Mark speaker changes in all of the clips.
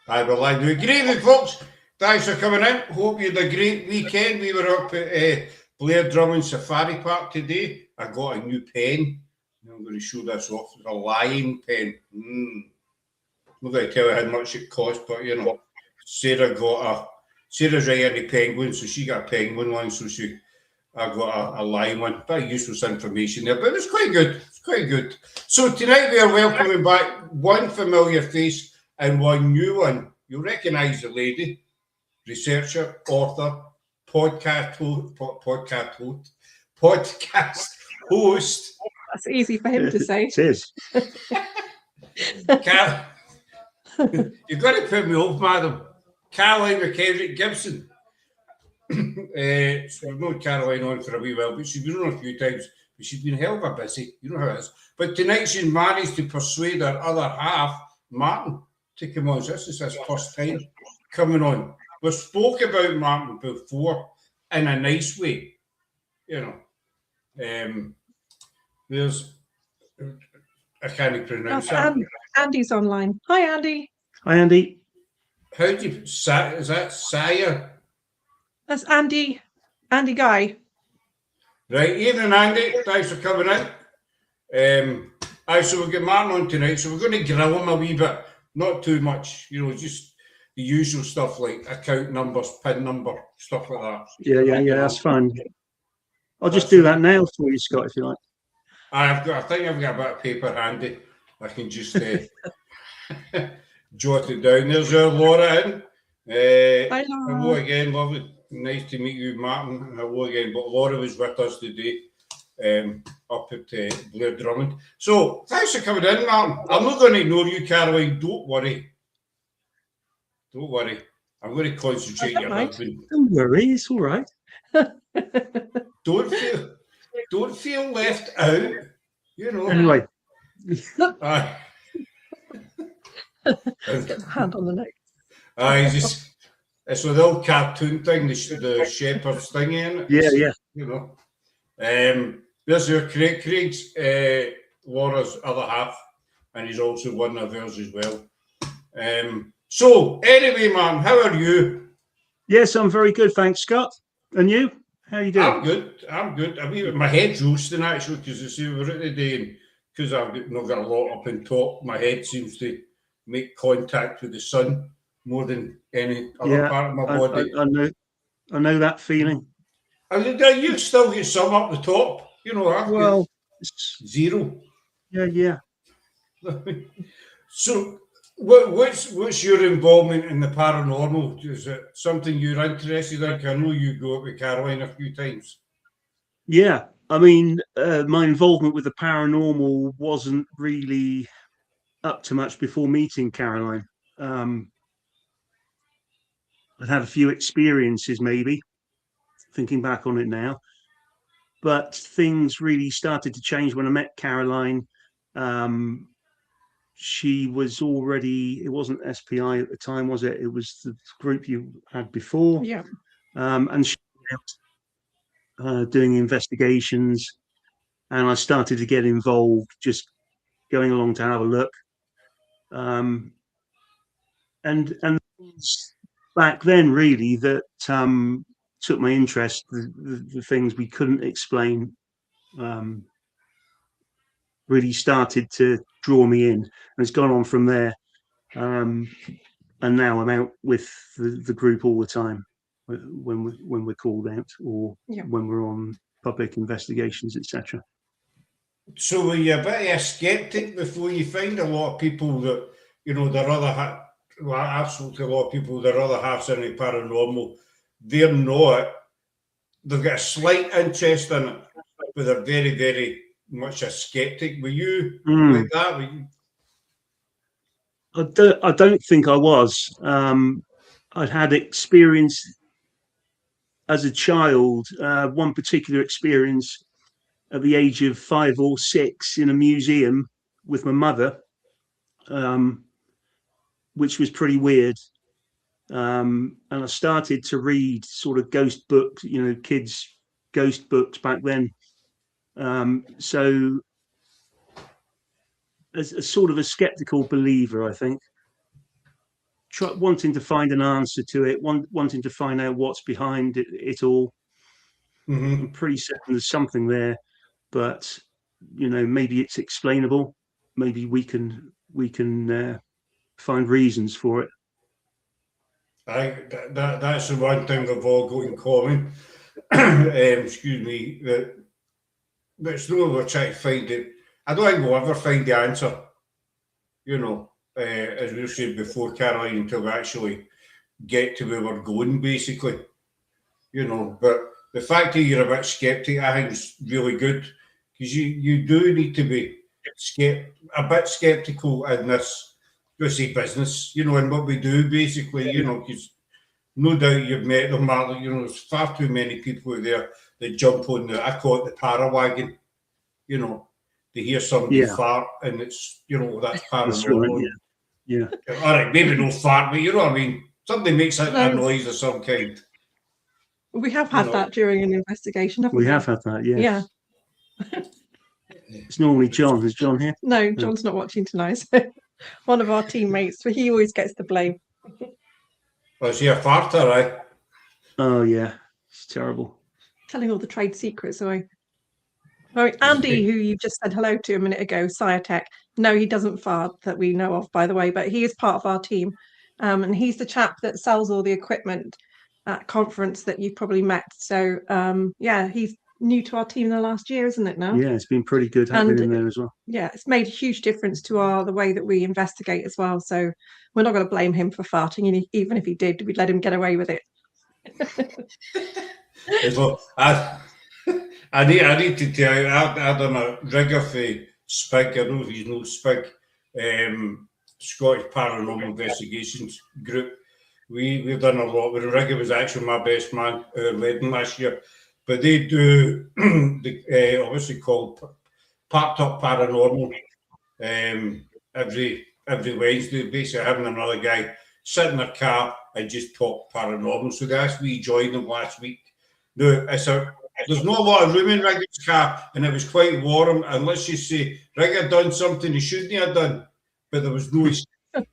Speaker 1: I will I do. Great evening, folks. Thanks for coming in. Hope you had a great weekend. We were up at Blair Drummond Safari Park today. I got a new pen. I'm going to show this off. It's a lion pen. I'm not going to tell you how much it cost, but you know, Sarah's right into penguins, so she got a penguin one, so I got a lion one. Very useless information there, but it was quite good. It's quite good. So tonight we are welcoming back one familiar face and one new one. You'll recognise the lady, researcher, author, podcast host.
Speaker 2: That's easy for him to say.
Speaker 3: It is.
Speaker 1: You've got to put me off, madam. Caroline McKendrick Gibson. So we've known Caroline on for a wee while, but she's been on a few times, but she's been hell of a busy. You know how it is. But tonight she's managed to persuade her other half, Martin, to come on. So this is his first time coming on. We've spoke about Martin before in a nice way, you know. There's, I can't pronounce that.
Speaker 2: Andy's online. Hi, Andy.
Speaker 3: Hi, Andy.
Speaker 1: How do you, is that Saya?
Speaker 2: That's Andy. Andy Guy.
Speaker 1: Right, evening, Andy. Thanks for coming in. So we've got Martin on tonight, so we're going to grill him a wee bit. Not too much, you know, just the usual stuff like account numbers, PIN number, stuff like that.
Speaker 3: Yeah, that's fine. I'll just do that now for you, Scott, if you like.
Speaker 1: I think I've got a bit of paper handy. I can just jot it down. There's Laura in.
Speaker 2: Hi, Laura.
Speaker 1: Hello again, lovely. Nice to meet you, Martin. Hello again. But Laura was with us today up at Blair Drummond. So thanks for coming in, Martin. I'm not going to ignore you, Caroline. Don't worry. Don't worry. I'm going to concentrate on your husband.
Speaker 3: Don't worry, it's all right.
Speaker 1: Don't feel left out. You know.
Speaker 3: Anyway.
Speaker 2: Get the hand on the neck.
Speaker 1: It's with the old cartoon thing, the shepherd's thing in it.
Speaker 3: Yeah.
Speaker 1: You know. There's your Craig's Laura's other half, and he's also one of ours as well. So anyway, man, how are you?
Speaker 3: Yes, I'm very good, thanks, Scott. And you? How are you doing?
Speaker 1: I'm good. I mean, my head's roasting actually because you see we're at the day, and because I've not got a lot up on top, my head seems to make contact with the sun more than any other part of my body.
Speaker 3: I know that feeling.
Speaker 1: You still get some up the top, you know.
Speaker 3: Well,
Speaker 1: zero.
Speaker 3: Yeah.
Speaker 1: So, what's your involvement in the paranormal? Is it something you're interested in? I know you go up with Caroline a few times.
Speaker 3: Yeah, I mean, my involvement with the paranormal wasn't really up to much before meeting Caroline. I'd had a few experiences, maybe, thinking back on it now. But things really started to change when I met Caroline. She was already, it wasn't SPI at the time, was it? It was the group you had before.
Speaker 2: Yeah.
Speaker 3: And she was doing investigations. And I started to get involved, just going along to have a look. And back then, really, that took my interest, the things we couldn't explain really started to draw me in, and it's gone on from there. And now I'm out with the group all the time when we're called out or when we're on public investigations, etc.
Speaker 1: So were you a bit of a skeptic before you find a lot of people that, you know, their other half, well, absolutely a lot of people, their other half's in the paranormal, they're not, they've got a slight interest in it, but they're very, very much a skeptic. Were you like that?
Speaker 3: I don't think I was. I'd had experience as a child, one particular experience at the age of 5 or 6 in a museum with my mother, which was pretty weird. And I started to read sort of ghost books, you know, kids' ghost books back then. So as a sort of a skeptical believer, I think, wanting to find an answer to it, wanting to find out what's behind it all. I'm pretty certain there's something there, but maybe it's explainable. Maybe we can find reasons for it.
Speaker 1: That's the one thing we've all got in common. Excuse me. But it's not we're trying to find it. I don't think we'll ever find the answer. As we said before, Caroline, until we actually get to where we're going, basically. But the fact that you're a bit sceptic, I think is really good, because you do need to be a bit sceptical in this, let's say, business, and what we do, basically, because no doubt you've met them, Mark, there's far too many people there that jump on I call it the parawagon, they hear somebody fart, and it's, that's paranormal.
Speaker 3: Right, yeah.
Speaker 1: All right, maybe no fart, but you know what I mean? Somebody makes a noise of some kind.
Speaker 2: We have had that during an investigation, haven't we?
Speaker 3: We have had that, yes.
Speaker 2: Yeah.
Speaker 3: It's normally John. Is John here?
Speaker 2: No, John's not watching tonight. One of our teammates, but he always gets the blame.
Speaker 1: Was he a farter, right?
Speaker 3: Oh, yeah. It's terrible.
Speaker 2: Telling all the trade secrets away. Andy, who you just said hello to a minute ago, Sciatech. No, he doesn't fart that we know of, by the way, but he is part of our team. And he's the chap that sells all the equipment at conference that you've probably met. So, he's new to our team in the last year, isn't it now?
Speaker 3: Yeah, it's been pretty good having him there as well.
Speaker 2: Yeah, it's made a huge difference to the way that we investigate as well. So we're not going to blame him for farting. And even if he did, we'd let him get away with it.
Speaker 1: Well, I need to tell you, I've done a rigger for SPIG. I don't know if you know SPIG, Scottish Paranormal Investigations Group. We've done a lot. The rigger was actually my best man wedding last year. But they do obviously called Parked Up Paranormal every Wednesday. Basically, having another guy sit in their car and just talk paranormal. So they asked me to join them last week. No, there's not a lot of room in Rigger's car, and it was quite warm. And let's just say Rigger done something he shouldn't have done, but there was no. You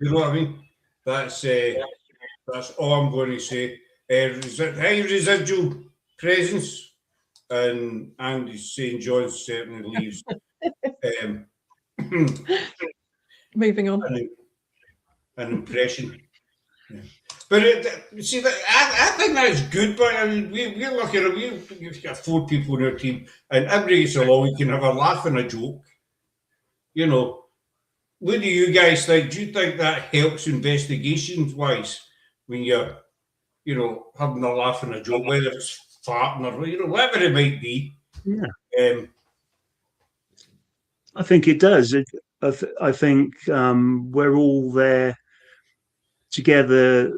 Speaker 1: know what I mean? That's all I'm going to say. High residual presence, and Andy St. John's certainly leaves.
Speaker 2: Moving on.
Speaker 1: An impression. Yeah. But see, I think that's good. But I mean, we're lucky. We've got 4 people in our team, and every so long we can have a laugh and a joke. What do you guys think? Do you think that helps investigations wise when you're having a laugh and a joke, whether it's farting or whatever it might be?
Speaker 3: Yeah. I think it does. I think we're all there together,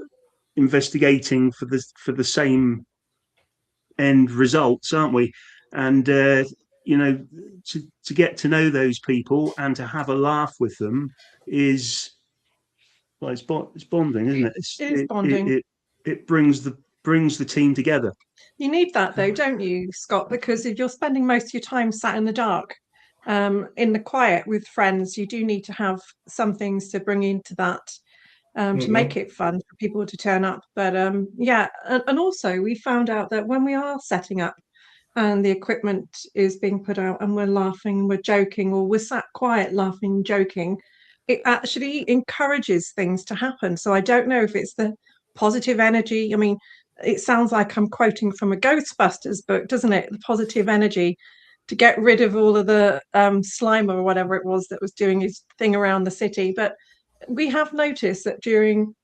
Speaker 3: investigating for the same end results, aren't we? And to get to know those people and to have a laugh with them is it's bonding, isn't it?
Speaker 2: It is bonding.
Speaker 3: It brings the team together.
Speaker 2: You need that though, don't you, Scott? Because if you're spending most of your time sat in the dark, in the quiet with friends, you do need to have some things to bring into that to make it fun for people to turn up. But and also we found out that when we are setting up and the equipment is being put out and we're laughing, we're joking, or we're sat quiet laughing, joking, it actually encourages things to happen. So I don't know if it's the positive energy. I mean, it sounds like I'm quoting from a Ghostbusters book, doesn't it? The positive energy to get rid of all of the slime or whatever it was that was doing his thing around the city. But we have noticed that during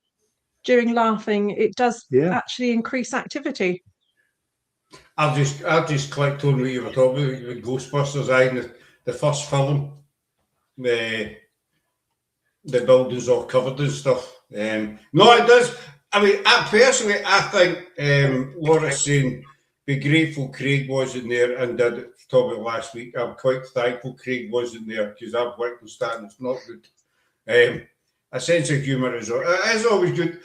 Speaker 2: laughing, it does actually increase activity.
Speaker 1: I've just clicked on what you were talking about with Ghostbusters. The first film, the building's all covered and stuff. No, it does. I mean, I think Laura's saying, be grateful Craig wasn't there and did it talk about last week. I'm quite thankful Craig wasn't there because I've witnessed that and it's not good. A sense of humour is always good.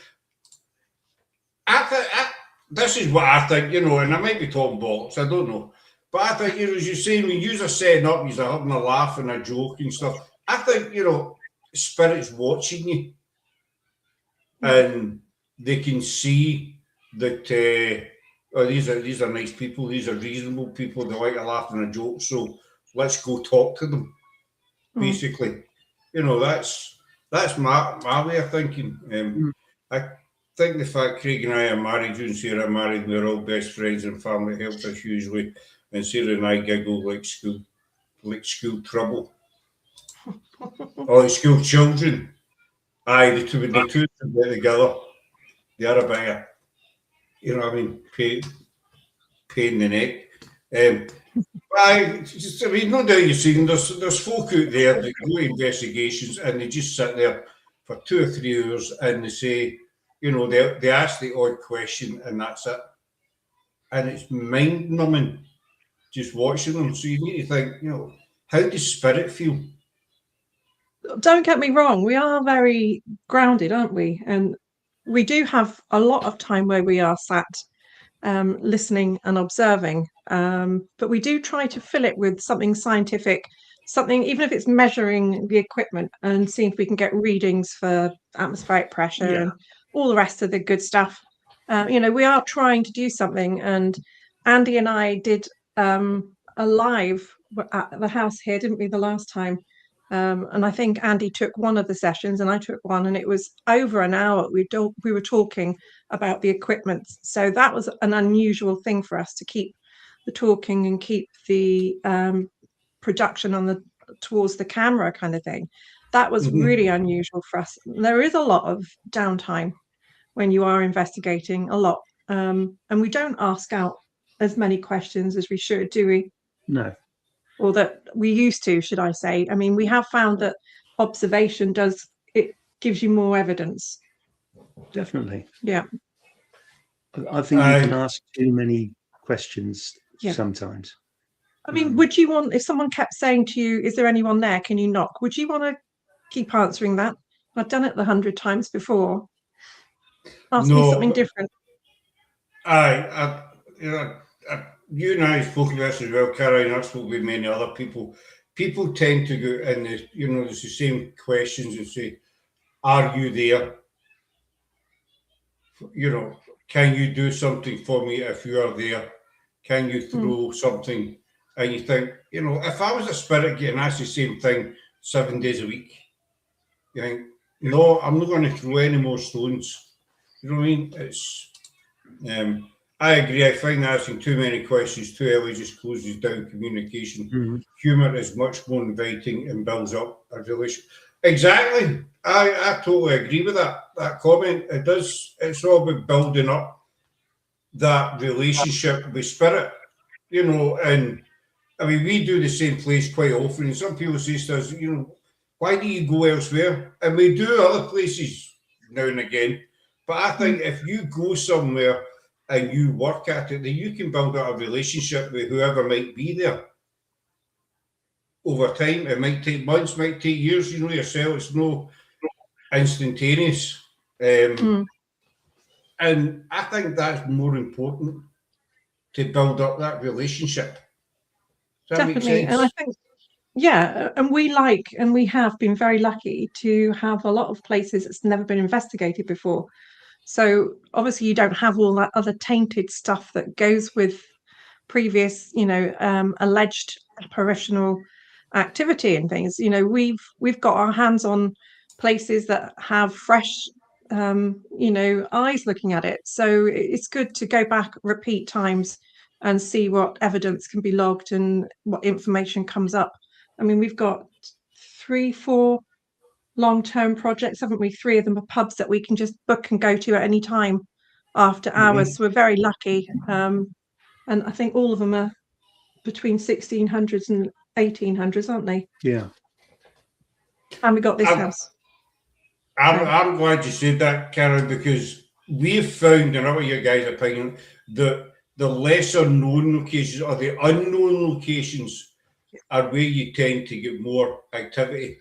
Speaker 1: This is what I think, and I might be talking bollocks, I don't know. But I think, as you're saying, when you're setting up, you're having a laugh and a joke and stuff, I think, Spirit's watching you. and they can see that oh, these are nice people, these are reasonable people, they like a laugh and a joke, so let's go talk to them. Basically, that's my way of thinking. I think the fact Craig and I are married, you and Sarah are married, we're all best friends and family, helps us hugely. And Sarah and I giggle like school trouble. Or like school children. Aye, the two get together. The other bit, you know what I mean, pain in the neck. I mean, no doubt you've seen there's folk out there that do investigations and they just sit there for 2 or 3 hours and they say, they ask the odd question and that's it. And it's mind numbing just watching them. So you need to think, how does Spirit feel?
Speaker 2: Don't get me wrong, we are very grounded, aren't we? And we do have a lot of time where we are sat listening and observing, but we do try to fill it with something scientific, something, even if it's measuring the equipment and seeing if we can get readings for atmospheric pressure and all the rest of the good stuff. We are trying to do something, and Andy and I did a live at the house here, didn't we, the last time? And I think Andy took one of the sessions and I took one, and it was over an hour. We were talking about the equipment. So that was an unusual thing for us, to keep the talking and keep the production towards the camera kind of thing. That was really unusual for us. There is a lot of downtime when you are investigating, a lot. And we don't ask out as many questions as we should, do we?
Speaker 3: No.
Speaker 2: Or that we used to, should I say. I mean, we have found that observation gives you more evidence.
Speaker 3: Definitely.
Speaker 2: Yeah.
Speaker 3: I think you can ask too many questions sometimes.
Speaker 2: I mean, would you want, if someone kept saying to you, is there anyone there? Can you knock? Would you want to keep answering that? I've done it 100 times before. Ask me something different.
Speaker 1: You and I have spoken about this as well, Caroline, and I've spoken with many other people. People tend to go in there's the same questions and say, are you there? Can you do something for me if you are there? Can you throw something? And you think, if I was a spirit getting asked the same thing 7 days a week, you think, no, I'm not going to throw any more stones. You know what I mean? It's I agree. I find asking too many questions too early just closes down communication. Humour is much more inviting and builds up a relationship. Exactly. I totally agree with that comment. It does. It's all about building up that relationship with spirit, and I mean, we do the same place quite often. And some people say to us, why do you go elsewhere? And we do other places now and again. But I think if you go somewhere and you work at it, then you can build up a relationship with whoever might be there over time. It might take months, might take years, yourself. It's no instantaneous. And I think that's more important, to build up that relationship. Does that
Speaker 2: Definitely.
Speaker 1: make sense?
Speaker 2: And I think, and we have been very lucky to have a lot of places that's never been investigated before. So obviously you don't have all that other tainted stuff that goes with previous, alleged apparitional activity and things. We've got our hands on places that have fresh, eyes looking at it. So it's good to go back, repeat times, and see what evidence can be logged and what information comes up. I mean, we've got 3-4 long-term projects, haven't we? 3 of them are pubs that we can just book and go to at any time after hours. So we're very lucky. And I think all of them are between 1600s and 1800s, aren't they?
Speaker 3: Yeah.
Speaker 2: And we got this house.
Speaker 1: I'm glad you said that, Karen, because we've found, and I want your guys' opinion, that the lesser known locations or the unknown locations are where you tend to get more activity.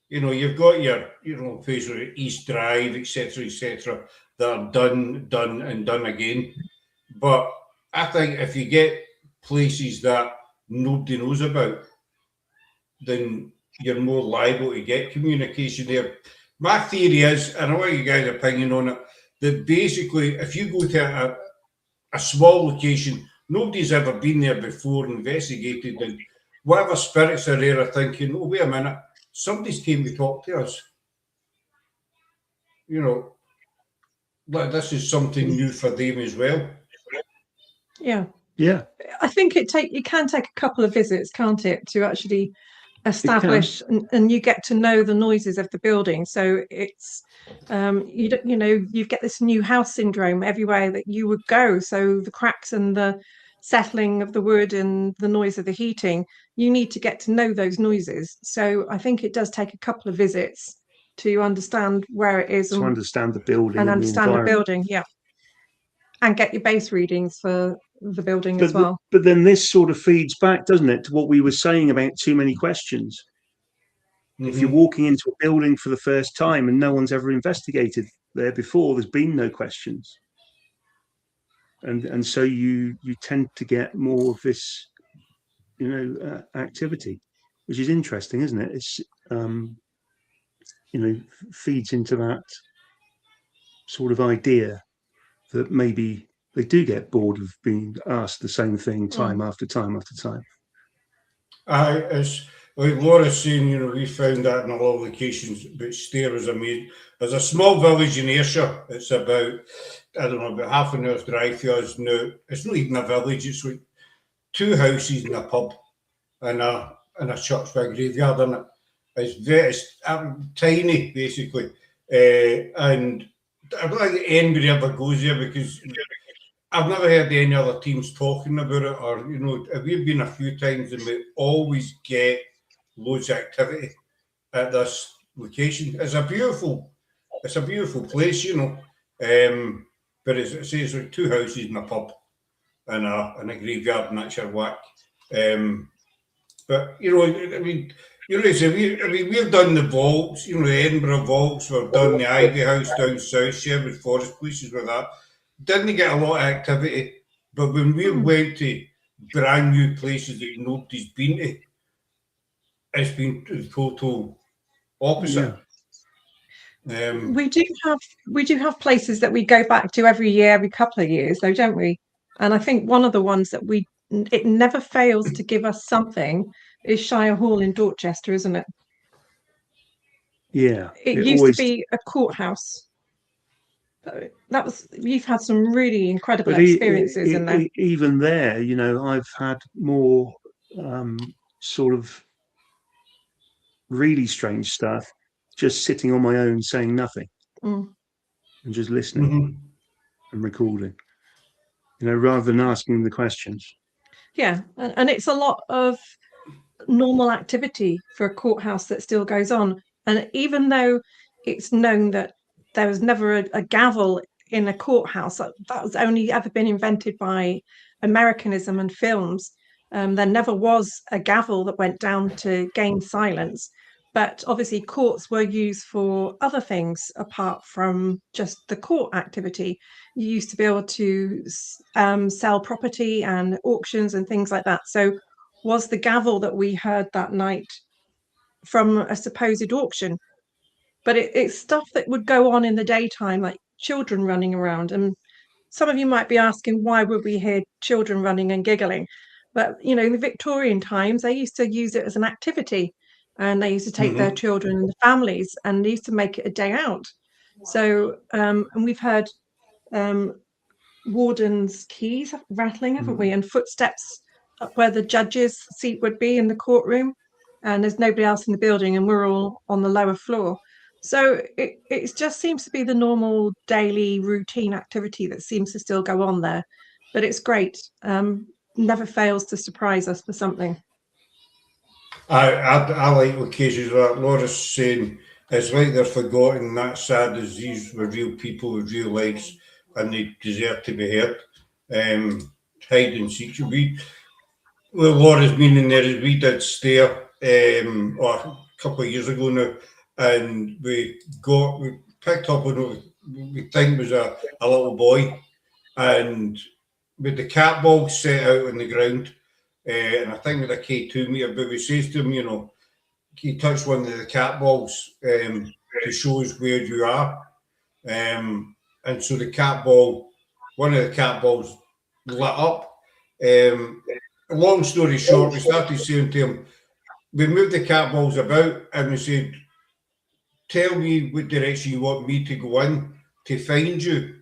Speaker 1: You've got your, Facebook, East Drive, etc., that are done and done again. But I think if you get places that nobody knows about, then you're more liable to get communication there. My theory is, and I want you guys' opinion on it, that basically if you go to a small location, nobody's ever been there before, investigated, and whatever spirits are there are thinking, oh, wait a minute, somebody's came to talk to us. You know, but this is something new for them as well.
Speaker 2: Yeah.
Speaker 3: Yeah.
Speaker 2: I think it can take a couple of visits, can't it, to actually establish, and you get to know the noises of the building. So it's you get this new house syndrome everywhere that you would go. So the cracks and the settling of the wood and the noise of the heating, you need to get to know those noises. So I think it does take a couple of visits to understand where it is
Speaker 3: To understand the building and
Speaker 2: understand the
Speaker 3: environment.
Speaker 2: building, yeah, and get your base readings for the building as well.
Speaker 3: But then this sort of feeds back, doesn't it, to what we were saying about too many questions. If you're walking into a building for the first time and no one's ever investigated there before, there's been no questions, and so you tend to get more of this, activity, which is interesting, isn't it? It's feeds into that sort of idea that maybe they do get bored of being asked the same thing time after time after time.
Speaker 1: As like Laura's saying, we found that in a lot of locations, but Stair is amazing. There's a small village in Ayrshire. It's about, I don't know, about half an hour's drive for us now. It's not even a village. It's like 2 houses and a pub and a church with a graveyard in it. It's tiny, basically. And I don't think anybody ever goes there because I've never heard any other teams talking about it, or we've been a few times and we always get loads of activity at this location. It's a beautiful place, but it's like 2 houses and a pub and a graveyard, and that's your whack. But we've done the vaults, the Edinburgh vaults, we've done the Ivy House down south, Sherwood Forest, places with that. Didn't get a lot of activity, but when we went to brand new places that nobody's been to, it's been the total opposite.
Speaker 2: Yeah. We do have places that we go back to every year, every couple of years, though, don't we? And I think one of the ones that it never fails to give us something is Shire Hall in Dorchester, isn't it?
Speaker 3: Yeah.
Speaker 2: It used to be a courthouse. You've had some really incredible experiences in there.
Speaker 3: Even there, I've had more sort of really strange stuff just sitting on my own saying nothing and just listening and recording, rather than asking the questions.
Speaker 2: Yeah, and it's a lot of normal activity for a courthouse that still goes on. And even though it's known that there was never a gavel in a courthouse, that was only ever been invented by Americanism and films, there never was a gavel that went down to gain silence. But obviously courts were used for other things apart from just the court activity. You used to be able to sell property and auctions and things like that. So was the gavel that we heard that night from a supposed auction? But it's stuff that would go on in the daytime, like children running around. And some of you might be asking, why would we hear children running and giggling? But, in the Victorian times, they used to use it as an activity. And they used to take their children and the families, and they used to make it a day out. So, and we've heard wardens' keys rattling, haven't we? And footsteps up where the judge's seat would be in the courtroom. And there's nobody else in the building, and we're all on the lower floor. So it just seems to be the normal daily routine activity that seems to still go on there. But it's great. Never fails to surprise us for something.
Speaker 1: I like occasions where Laura's saying it's like they're forgotten. That's sad, as these were real people with real lives and they deserve to be heard. Hide and seek. Well, Laura's meaning there is we did Stair a couple of years ago now, and we picked up what we think was a little boy, and with the cat balls set out on the ground. And I think with a K2 meter, but we says to him, he touched one of the cat balls, to show us where you are. And so the cat ball, one of the cat balls lit up. Long story short, we started saying to him, we moved the cat balls about and we said, tell me what direction you want me to go in to find you.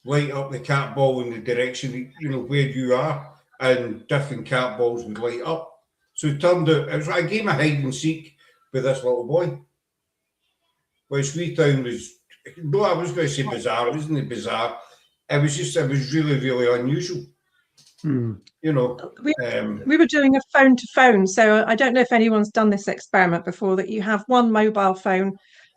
Speaker 1: Light up the cat ball in the direction, where you are, and different cat balls would light up. So it turned out, it was a game of hide and seek with this little boy. Which we found was, no, I was going to say bizarre, it wasn't bizarre. It was really, really unusual.
Speaker 2: We were doing a phone to phone, so I don't know if anyone's done this experiment before, that you have one mobile phone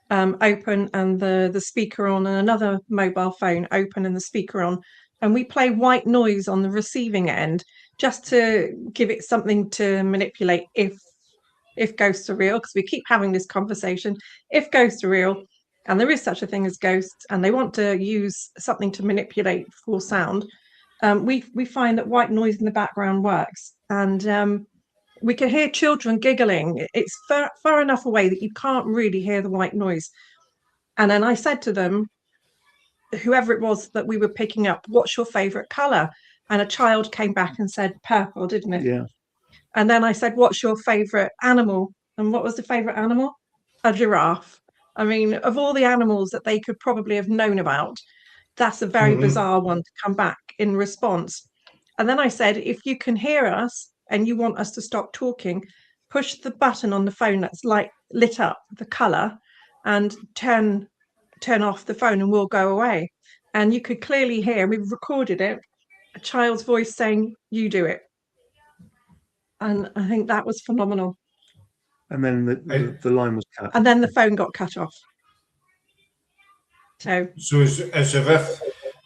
Speaker 2: open and the speaker on, and another mobile phone open and the speaker on, and we play white noise on the receiving end just to give it something to manipulate if ghosts are real, because we keep having this conversation. If ghosts are real, and there is such a thing as ghosts, and they want to use something to manipulate for sound, we find that white noise in the background works, and we can hear children giggling. It's far enough away that you can't really hear the white noise. And then I said to them, whoever it was that we were picking up, what's your favorite color? And a child came back and said purple, didn't it?
Speaker 3: Yeah.
Speaker 2: And then I said, what's your favorite animal? And what was the favorite animal? A giraffe. I mean, of all the animals that they could probably have known about, that's a very bizarre one to come back in response. And then I said, if you can hear us and you want us to stop talking, push the button on the phone that's lit up, the color, and turn off the phone and we'll go away. And you could clearly hear, we've recorded it, a child's voice saying, you do it. And I think that was phenomenal.
Speaker 3: And then the line was cut.
Speaker 2: And then the phone got cut off. So
Speaker 1: it's as if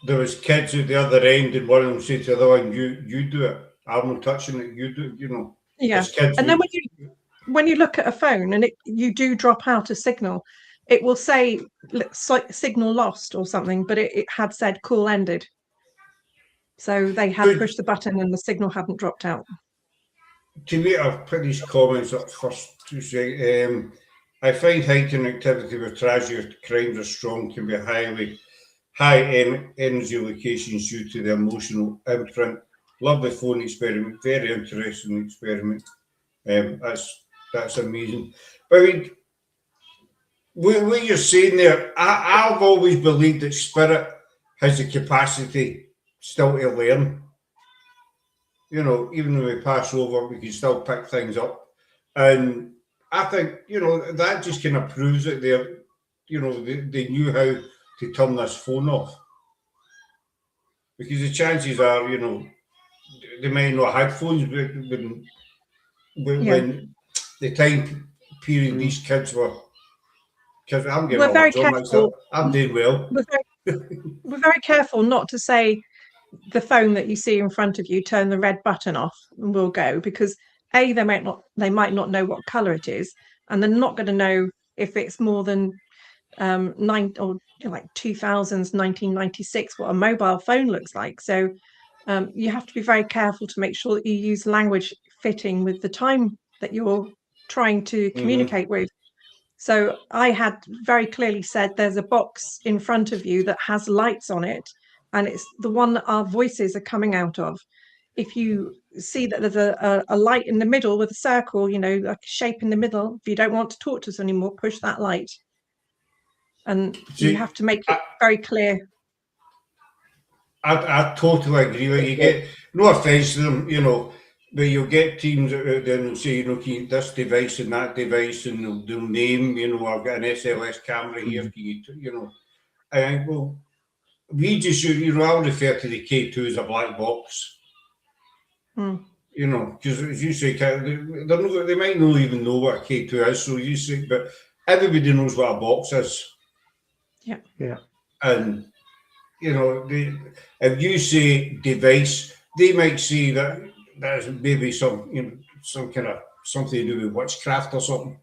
Speaker 1: there was kids at the other end and one of them said to the other one, you do it. I'm not touching it, you do it,
Speaker 2: Yeah. And then when you look at a phone and you do drop out a signal, it will say signal lost or something, but it had said call ended. So they had pushed the button and the signal hadn't dropped out.
Speaker 1: To me, I've put these comments up first to say, I find heightened activity with tragedy or crimes are strong can be high energy locations due to the emotional imprint. Lovely phone experiment, very interesting experiment. That's amazing. But I mean, what you're saying there, I've always believed that spirit has the capacity still to learn. Even when we pass over, we can still pick things up. And I think, that just kind of proves it there. They knew how to turn this phone off. Because the chances are, they might not have phones when the time period these kids were. Because I'm getting
Speaker 2: very careful.
Speaker 1: I'm doing well.
Speaker 2: We're very careful not to say the phone that you see in front of you, turn the red button off and we'll go, because they might not know what color it is, and they're not going to know if it's more than 2000s 1996 what a mobile phone looks like. So you have to be very careful to make sure that you use language fitting with the time that you're trying to communicate with. So I had very clearly said, there's a box in front of you that has lights on it, and it's the one that our voices are coming out of. If you see that there's a light in the middle with a circle, like a shape in the middle, if you don't want to talk to us anymore, push that light. And you have to make it very clear.
Speaker 1: I totally agree with you. Get no offence to them, but you'll get teams out there and say, can you this device and that device, and they'll name, I've got an SLS camera here, can you, I think, well, we just, I'll refer to the K2 as a black box. Because as you say, they might not even know what a K2 is, so you say, but everybody knows what a box is.
Speaker 2: Yeah.
Speaker 1: And, if you say device, they might see that there's maybe some kind of something to do with witchcraft or something,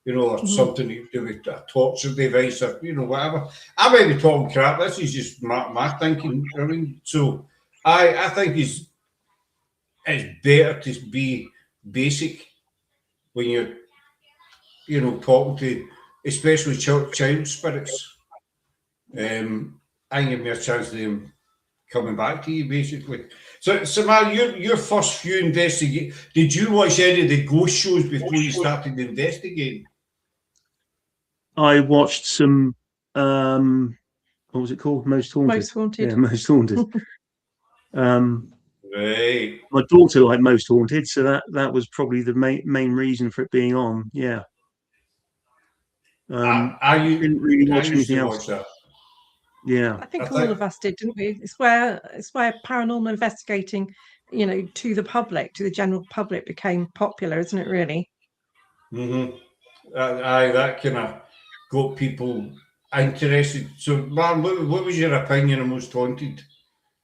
Speaker 1: or something to do with a torture device or, whatever. I might be talking crap. This is just my thinking. I mean, so I think it's better to be basic when you're, talking to especially child spirits. I give me a chance of them coming back to you, basically. So, Samar, your first few did you watch any of the ghost shows before you started investigating?
Speaker 3: I watched some, what was it called? Most Haunted.
Speaker 2: Most Haunted.
Speaker 3: Yeah, Most Haunted.
Speaker 1: Right.
Speaker 3: My daughter liked Most Haunted, so that was probably the main reason for it being on. Yeah. Didn't really watch anything else.
Speaker 1: That.
Speaker 3: Yeah.
Speaker 2: I think all of us did, didn't we? It's where paranormal investigating, to the public, to the general public, became popular, isn't it? Really.
Speaker 1: Mm-hmm. That kind of got people interested. So, man, what was your opinion on Most Haunted?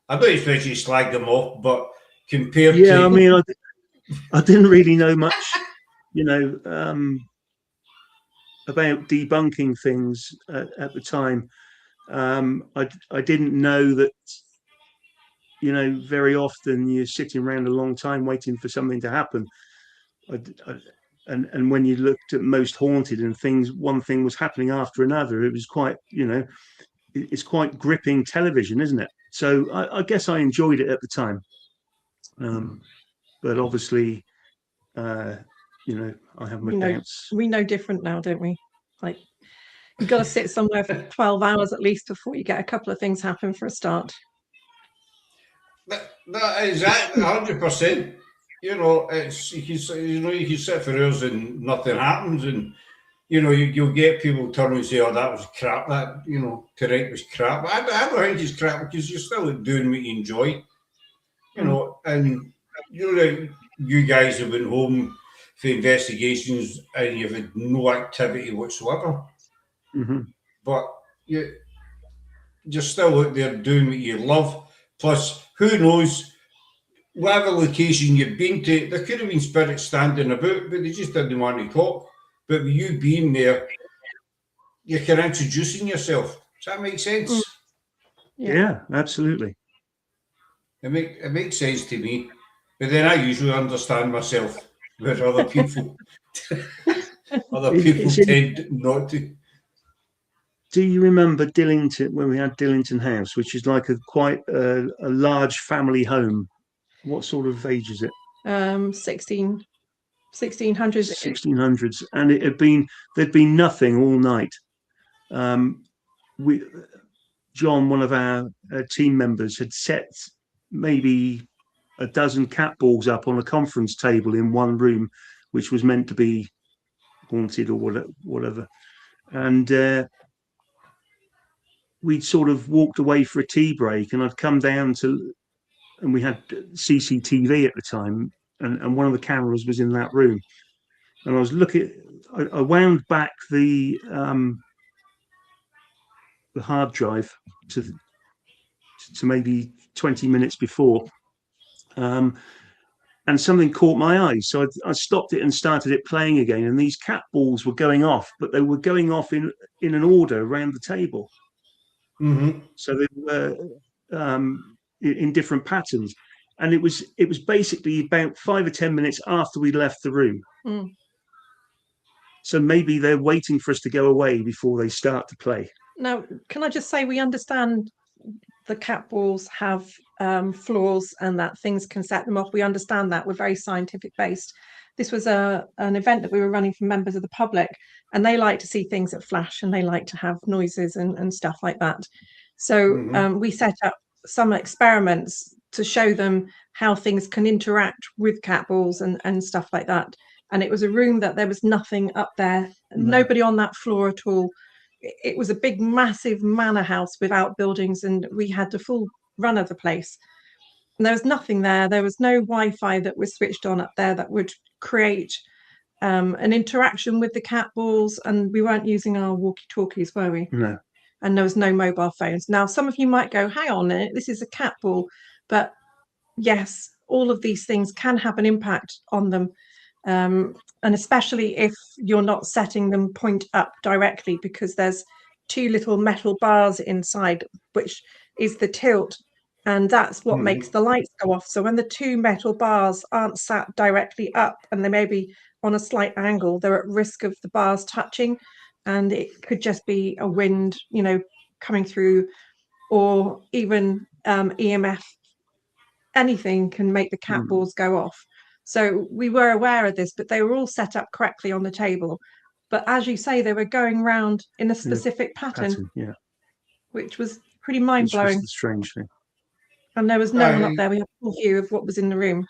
Speaker 1: I don't expect you to slag them off, but compared to...
Speaker 3: I mean, I didn't really know much, about debunking things at the time. I didn't know that, very often you're sitting around a long time waiting for something to happen. And when you looked at Most Haunted and one thing was happening after another, it was quite, it's quite gripping television, isn't it? So I guess I enjoyed it at the time. But obviously, I have my doubts.
Speaker 2: We know different now, don't we? Like, you've got to sit somewhere for 12 hours at least before you get a couple of things happen for a start.
Speaker 1: That is 100%. It's you can sit for hours and nothing happens, and you'll get people turn and say, "Oh, that was crap." That tonight was crap. I don't think it's crap because you're still doing what you enjoy. And you guys have been home for investigations and you've had no activity whatsoever.
Speaker 3: Mm-hmm.
Speaker 1: But you're still out there doing what you love. Plus, who knows, whatever location you've been to, there could have been spirits standing about, but they just didn't want to talk. But with you being there, you're kind of introducing yourself. Does that make sense?
Speaker 3: Yeah, absolutely.
Speaker 1: It makes sense to me. But then I usually understand myself, where other people tend not to.
Speaker 3: Do you remember Dillington, when we had Dillington House, which is like quite a large family home? What sort of age is it?
Speaker 2: 1600s.
Speaker 3: 1600s, and there'd been nothing all night. John, one of our team members, had set maybe a dozen cat balls up on a conference table in one room, which was meant to be haunted or whatever. And we'd sort of walked away for a tea break, and I'd come down and we had CCTV at the time, and one of the cameras was in that room. And I was I wound back the hard drive to maybe 20 minutes before, and something caught my eye. So I stopped it and started it playing again. And these cat balls were going off, but they were going off in an order around the table.
Speaker 1: Mm-hmm.
Speaker 3: So they were in different patterns. And it was basically about 5 or 10 minutes after we left the room.
Speaker 2: Mm.
Speaker 3: So maybe they're waiting for us to go away before they start to play.
Speaker 2: Now, can I just say, we understand the cat balls have flaws and that things can set them off. We understand that. We're very scientific based. This was an event that we were running for members of the public, and they like to see things that flash, and they like to have noises and stuff like that. So we set up some experiments to show them how things can interact with cat balls and stuff like that. And it was a room that there was nothing up there, nobody on that floor at all. It was a big, massive manor house with outbuildings, and we had the full run of the place. And there was nothing there. There was no Wi-Fi that was switched on up there that would create an interaction with the cat balls. And we weren't using our walkie-talkies, were we?
Speaker 3: No.
Speaker 2: And there was no mobile phones. Now, some of you might go, hang on a minute, this is a cat ball. But yes, all of these things can have an impact on them. And especially if you're not setting them point up directly, because there's two little metal bars inside, which is the tilt, and that's what makes the lights go off. So when the two metal bars aren't sat directly up and they may be on a slight angle, they're at risk of the bars touching and it could just be a wind, coming through, or even EMF. Anything can make the cat balls go off. So we were aware of this, but they were all set up correctly on the table. But as you say, they were going round in a specific pattern,
Speaker 3: yeah,
Speaker 2: which was pretty mind blowing.
Speaker 3: Which was the strange thing.
Speaker 2: And there was no one up there. We had a full view of what was in the room.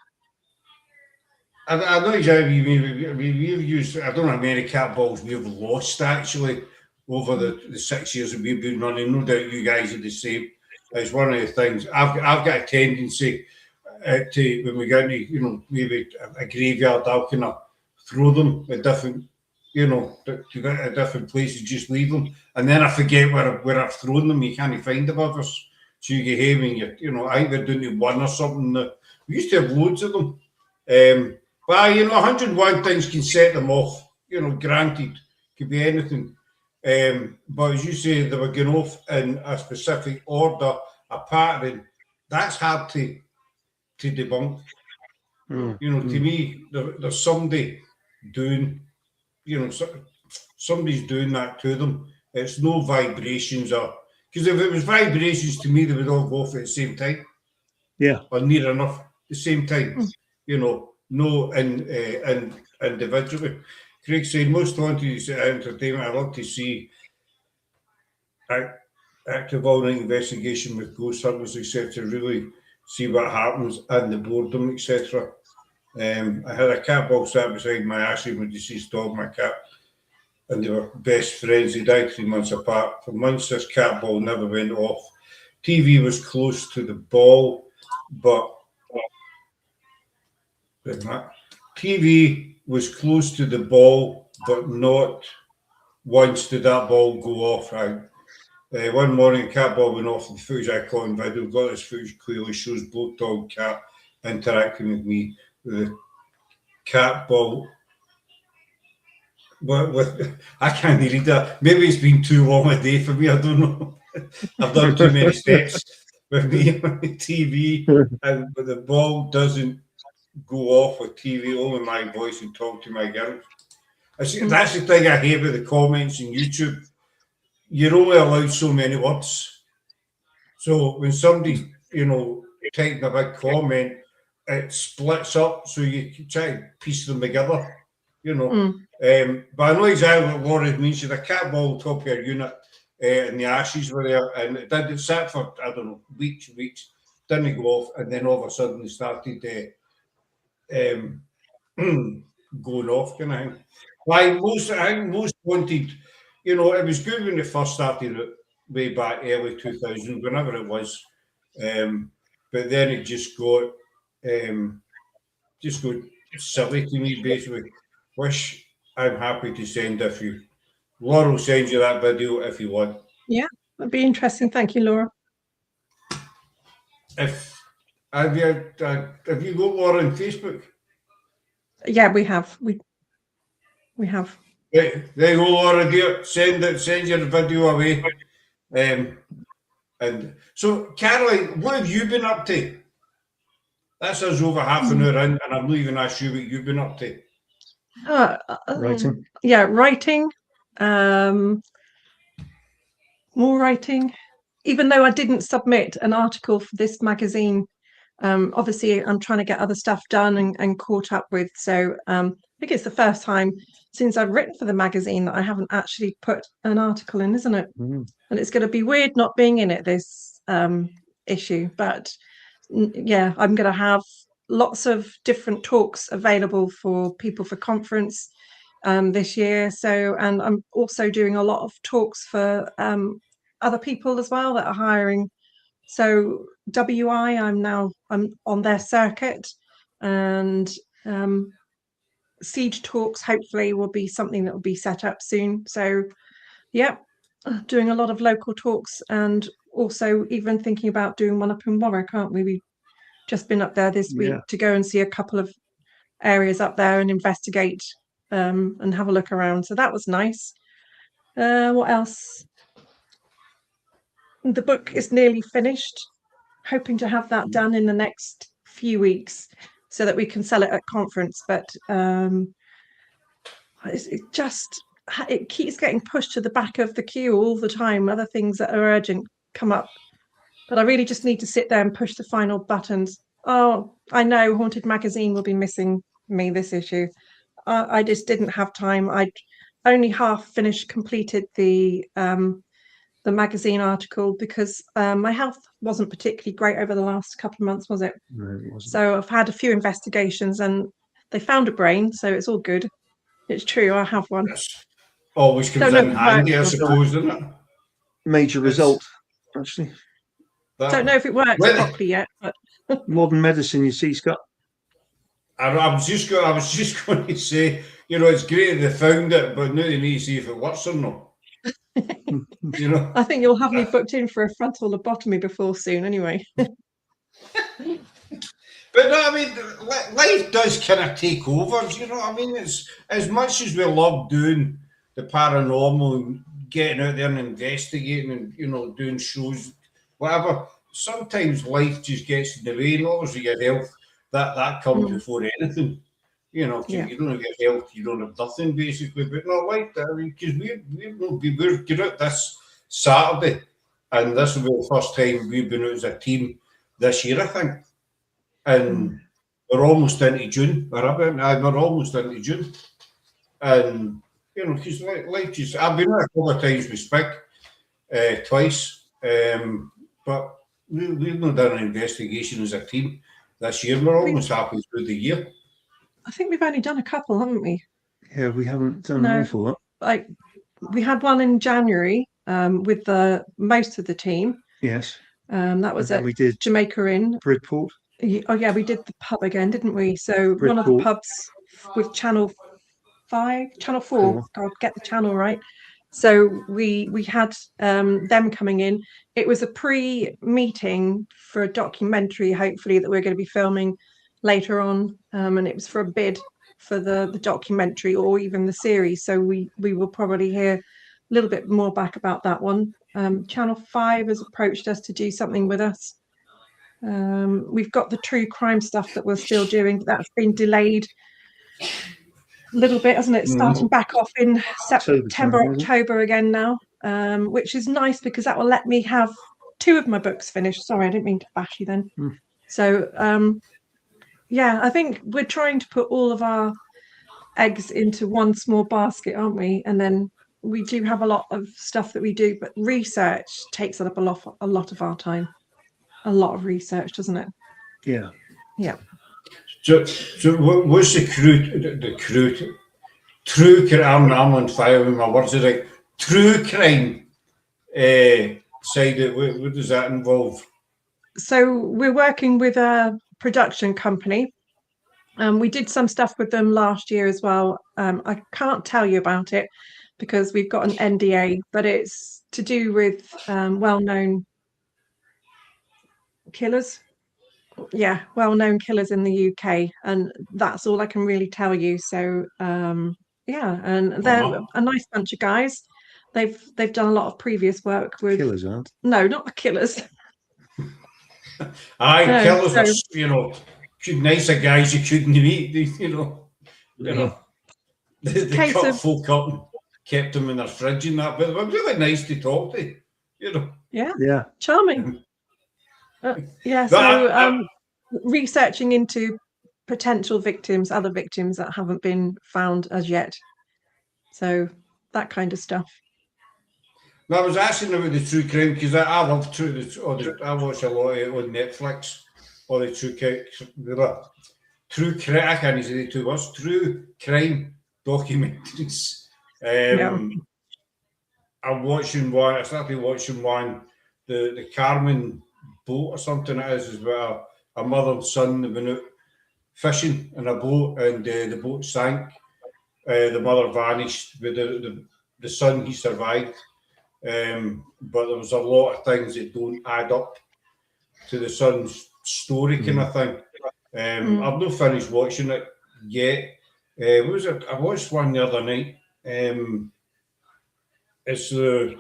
Speaker 1: I know exactly what you mean. We've used, I don't know how many cat balls we've lost actually over the 6 years that we've been running. No doubt you guys are the same. It's one of the things. I've got a tendency to, when we get into, maybe a graveyard, I'll kind of throw them at different, to different places, just leave them. And then I forget where I've thrown them. You can't find the others. So you get home and I think they're doing to one or something. We used to have loads of them. But 101 things can set them off. Granted, could be anything. But as you say, they were going off in a specific order, a pattern. That's hard to debunk. To me, there's somebody doing, somebody's doing that to them. It's no vibrations, because if it was vibrations, to me, they would all go off at the same time.
Speaker 3: Yeah.
Speaker 1: Or near enough the same time. No individually. Craig said, most haunted entertainment, I love to see active all-night investigation with ghost hunters, etc. Really see what happens and the boredom, etc. I had a cat ball sat beside my Ashley, my deceased dog, my cat, and they were best friends. They died 3 months apart. For months, this cat ball never went off. TV was close to the ball, but TV was close to the ball, but not once did that ball go off. One morning, a cat ball went off. The footage I caught in video, got this footage clearly shows both dog and cat interacting with me. The cat ball, I can't read that. Maybe it's been too long a day for me. I don't know. I've done too many steps with me on the TV, but the ball doesn't go off with TV. Only my voice and talk to my girls. That's the thing I hate about the comments on YouTube. You're only allowed so many words. So when somebody's, typing a big comment, it splits up, so you can try to piece them together, But I know exactly what Laura means. She had a cat ball on top of her unit, and the ashes were there, and it sat for, I don't know, weeks, didn't go off, and then all of a sudden they started going off, kind of thing. I think most wanted, it was good when they first started it way back early 2000, whenever it was. But then it just got silly to me, basically. Which I'm happy to send if you. Laura will send you that video if you want.
Speaker 2: Yeah, that'd be interesting. Thank you, Laura.
Speaker 1: Have you got Laura on Facebook?
Speaker 2: Yeah, we have. We have.
Speaker 1: There you go, Laura, dear. Send your video away. And so, Caroline, what have you been up to? That's us over half an hour in, and I've not even asked you what you've been up to.
Speaker 3: Writing.
Speaker 2: Yeah, writing. More writing. Even though I didn't submit an article for this magazine, obviously I'm trying to get other stuff done and caught up with. So I think it's the first time since I've written for the magazine that I haven't actually put an article in, isn't it? And it's going to be weird not being in it this issue, but yeah, I'm going to have lots of different talks available for people for conference this year. So, and I'm also doing a lot of talks for other people as well that are hiring. So WI, I'm on their circuit, and Siege Talks hopefully will be something that will be set up soon. So yeah, doing a lot of local talks, and also even thinking about doing one up in Warwick, aren't we? We've just been up there this week to go and see a couple of areas up there and investigate and have a look around. So that was nice. What else? The book is nearly finished. Hoping to have that done in the next few weeks so that we can sell it at conference. But it's just it keeps getting pushed to the back of the queue all the time. Other things that are urgent come up, but I really just need to sit there and push the final buttons. Oh, I know Haunted Magazine will be missing me this issue. I just didn't have time. I'd only half finished, completed the magazine article because my health wasn't particularly great over the last couple of months, was it?
Speaker 3: No, it wasn't.
Speaker 2: So I've had a few investigations and they found a brain, so it's all good. It's true, I have one.
Speaker 1: That's always comes
Speaker 2: Don't know
Speaker 1: in
Speaker 2: if it
Speaker 1: handy, I
Speaker 2: works or not.
Speaker 1: suppose, doesn't it?
Speaker 3: Major result, actually.
Speaker 1: That-
Speaker 2: Don't know if it works
Speaker 1: Well-
Speaker 2: properly yet, but
Speaker 3: Modern medicine, you see, Scott.
Speaker 1: I was just going to say, you know, it's great they found it, but now they need to see if it works or not. You know,
Speaker 2: I think you'll have me booked in for a frontal lobotomy before soon anyway.
Speaker 1: but no, I mean, life does kind of take over. You know, I mean, it's as much as we love doing the paranormal and getting out there and investigating and, you know, doing shows, whatever. Sometimes life just gets in the way, and obviously your health that comes before anything. You know,
Speaker 2: Yeah.
Speaker 1: you don't have your health, you don't have nothing basically. But not like that. I mean, because we're good at this Saturday, and this will be the first time we've been out as a team this year, I think. And we're almost into June. We're almost into June, and you know, because life just. I've been out a couple of times with Spig, twice, but we've not done an investigation as a team this year. We're almost halfway through the year.
Speaker 2: I think we've only done a couple, haven't we?
Speaker 3: Yeah, we haven't done
Speaker 2: No.
Speaker 3: an awful lot.
Speaker 2: Like we had one in January with the most of the team.
Speaker 3: Yes.
Speaker 2: That was
Speaker 3: And
Speaker 2: at
Speaker 3: we did
Speaker 2: Jamaica Inn.
Speaker 3: Bridport.
Speaker 2: Oh yeah, we did the pub again, didn't we? So one of the
Speaker 3: Bridport.
Speaker 2: pubs with Channel 4.
Speaker 3: Four.
Speaker 2: God, get the channel right. So we had them coming in. It was a pre-meeting for a documentary, hopefully, that we're going to be filming later on, and it was for a bid for the documentary or even the series. So we will probably hear a little bit more back about that one. Channel 5 has approached us to do something with us. We've got the true crime stuff that we're still doing. That's been delayed a little bit, hasn't it? Starting back off in September,
Speaker 3: time, isn't it?
Speaker 2: October again now, which is nice because that will let me have 2 of my books finished. Sorry, I didn't mean to bash you then. So yeah, I think we're trying to put all of our eggs into one small basket, aren't we? And then we do have a lot of stuff that we do, but research takes up a lot of our time. A lot of research, doesn't it?
Speaker 3: Yeah.
Speaker 2: Yeah.
Speaker 1: So what's the true crime? I'm on fire with my words. Right, true crime side. What does that involve?
Speaker 2: So we're working with a production company. We did some stuff with them last year as well. I can't tell you about it because we've got an NDA, but it's to do with well-known killers. Yeah, well-known killers in the UK, and that's all I can really tell you. So yeah, and they're a nice bunch of guys. They've done a lot of previous work with
Speaker 3: Killers aren't.
Speaker 2: No, not the killers.
Speaker 1: Aye,
Speaker 2: No,
Speaker 1: killers are,
Speaker 2: so-
Speaker 1: you know, nicer guys you couldn't meet, you know. They
Speaker 2: Case
Speaker 1: cut
Speaker 2: of-
Speaker 1: folk up and kept them in their fridge and that, but they were really nice to talk to, you know.
Speaker 3: Yeah.
Speaker 2: Charming. Yeah,
Speaker 1: But
Speaker 2: so researching into potential victims, other victims that haven't been found as yet. So that kind of stuff.
Speaker 1: No, I was asking about the true crime because I love I watch a lot of it on Netflix. All the true crime, I can't say the 2 words. True crime documentaries. I'm watching one. I started watching one. The Carmen boat or something it is where a mother and son have been out fishing in a boat and the boat sank. The mother vanished, but the son, he survived. But there was a lot of things that don't add up to the son's story kind of thing. I've not finished watching it yet. What was it? I watched one the other night. It's I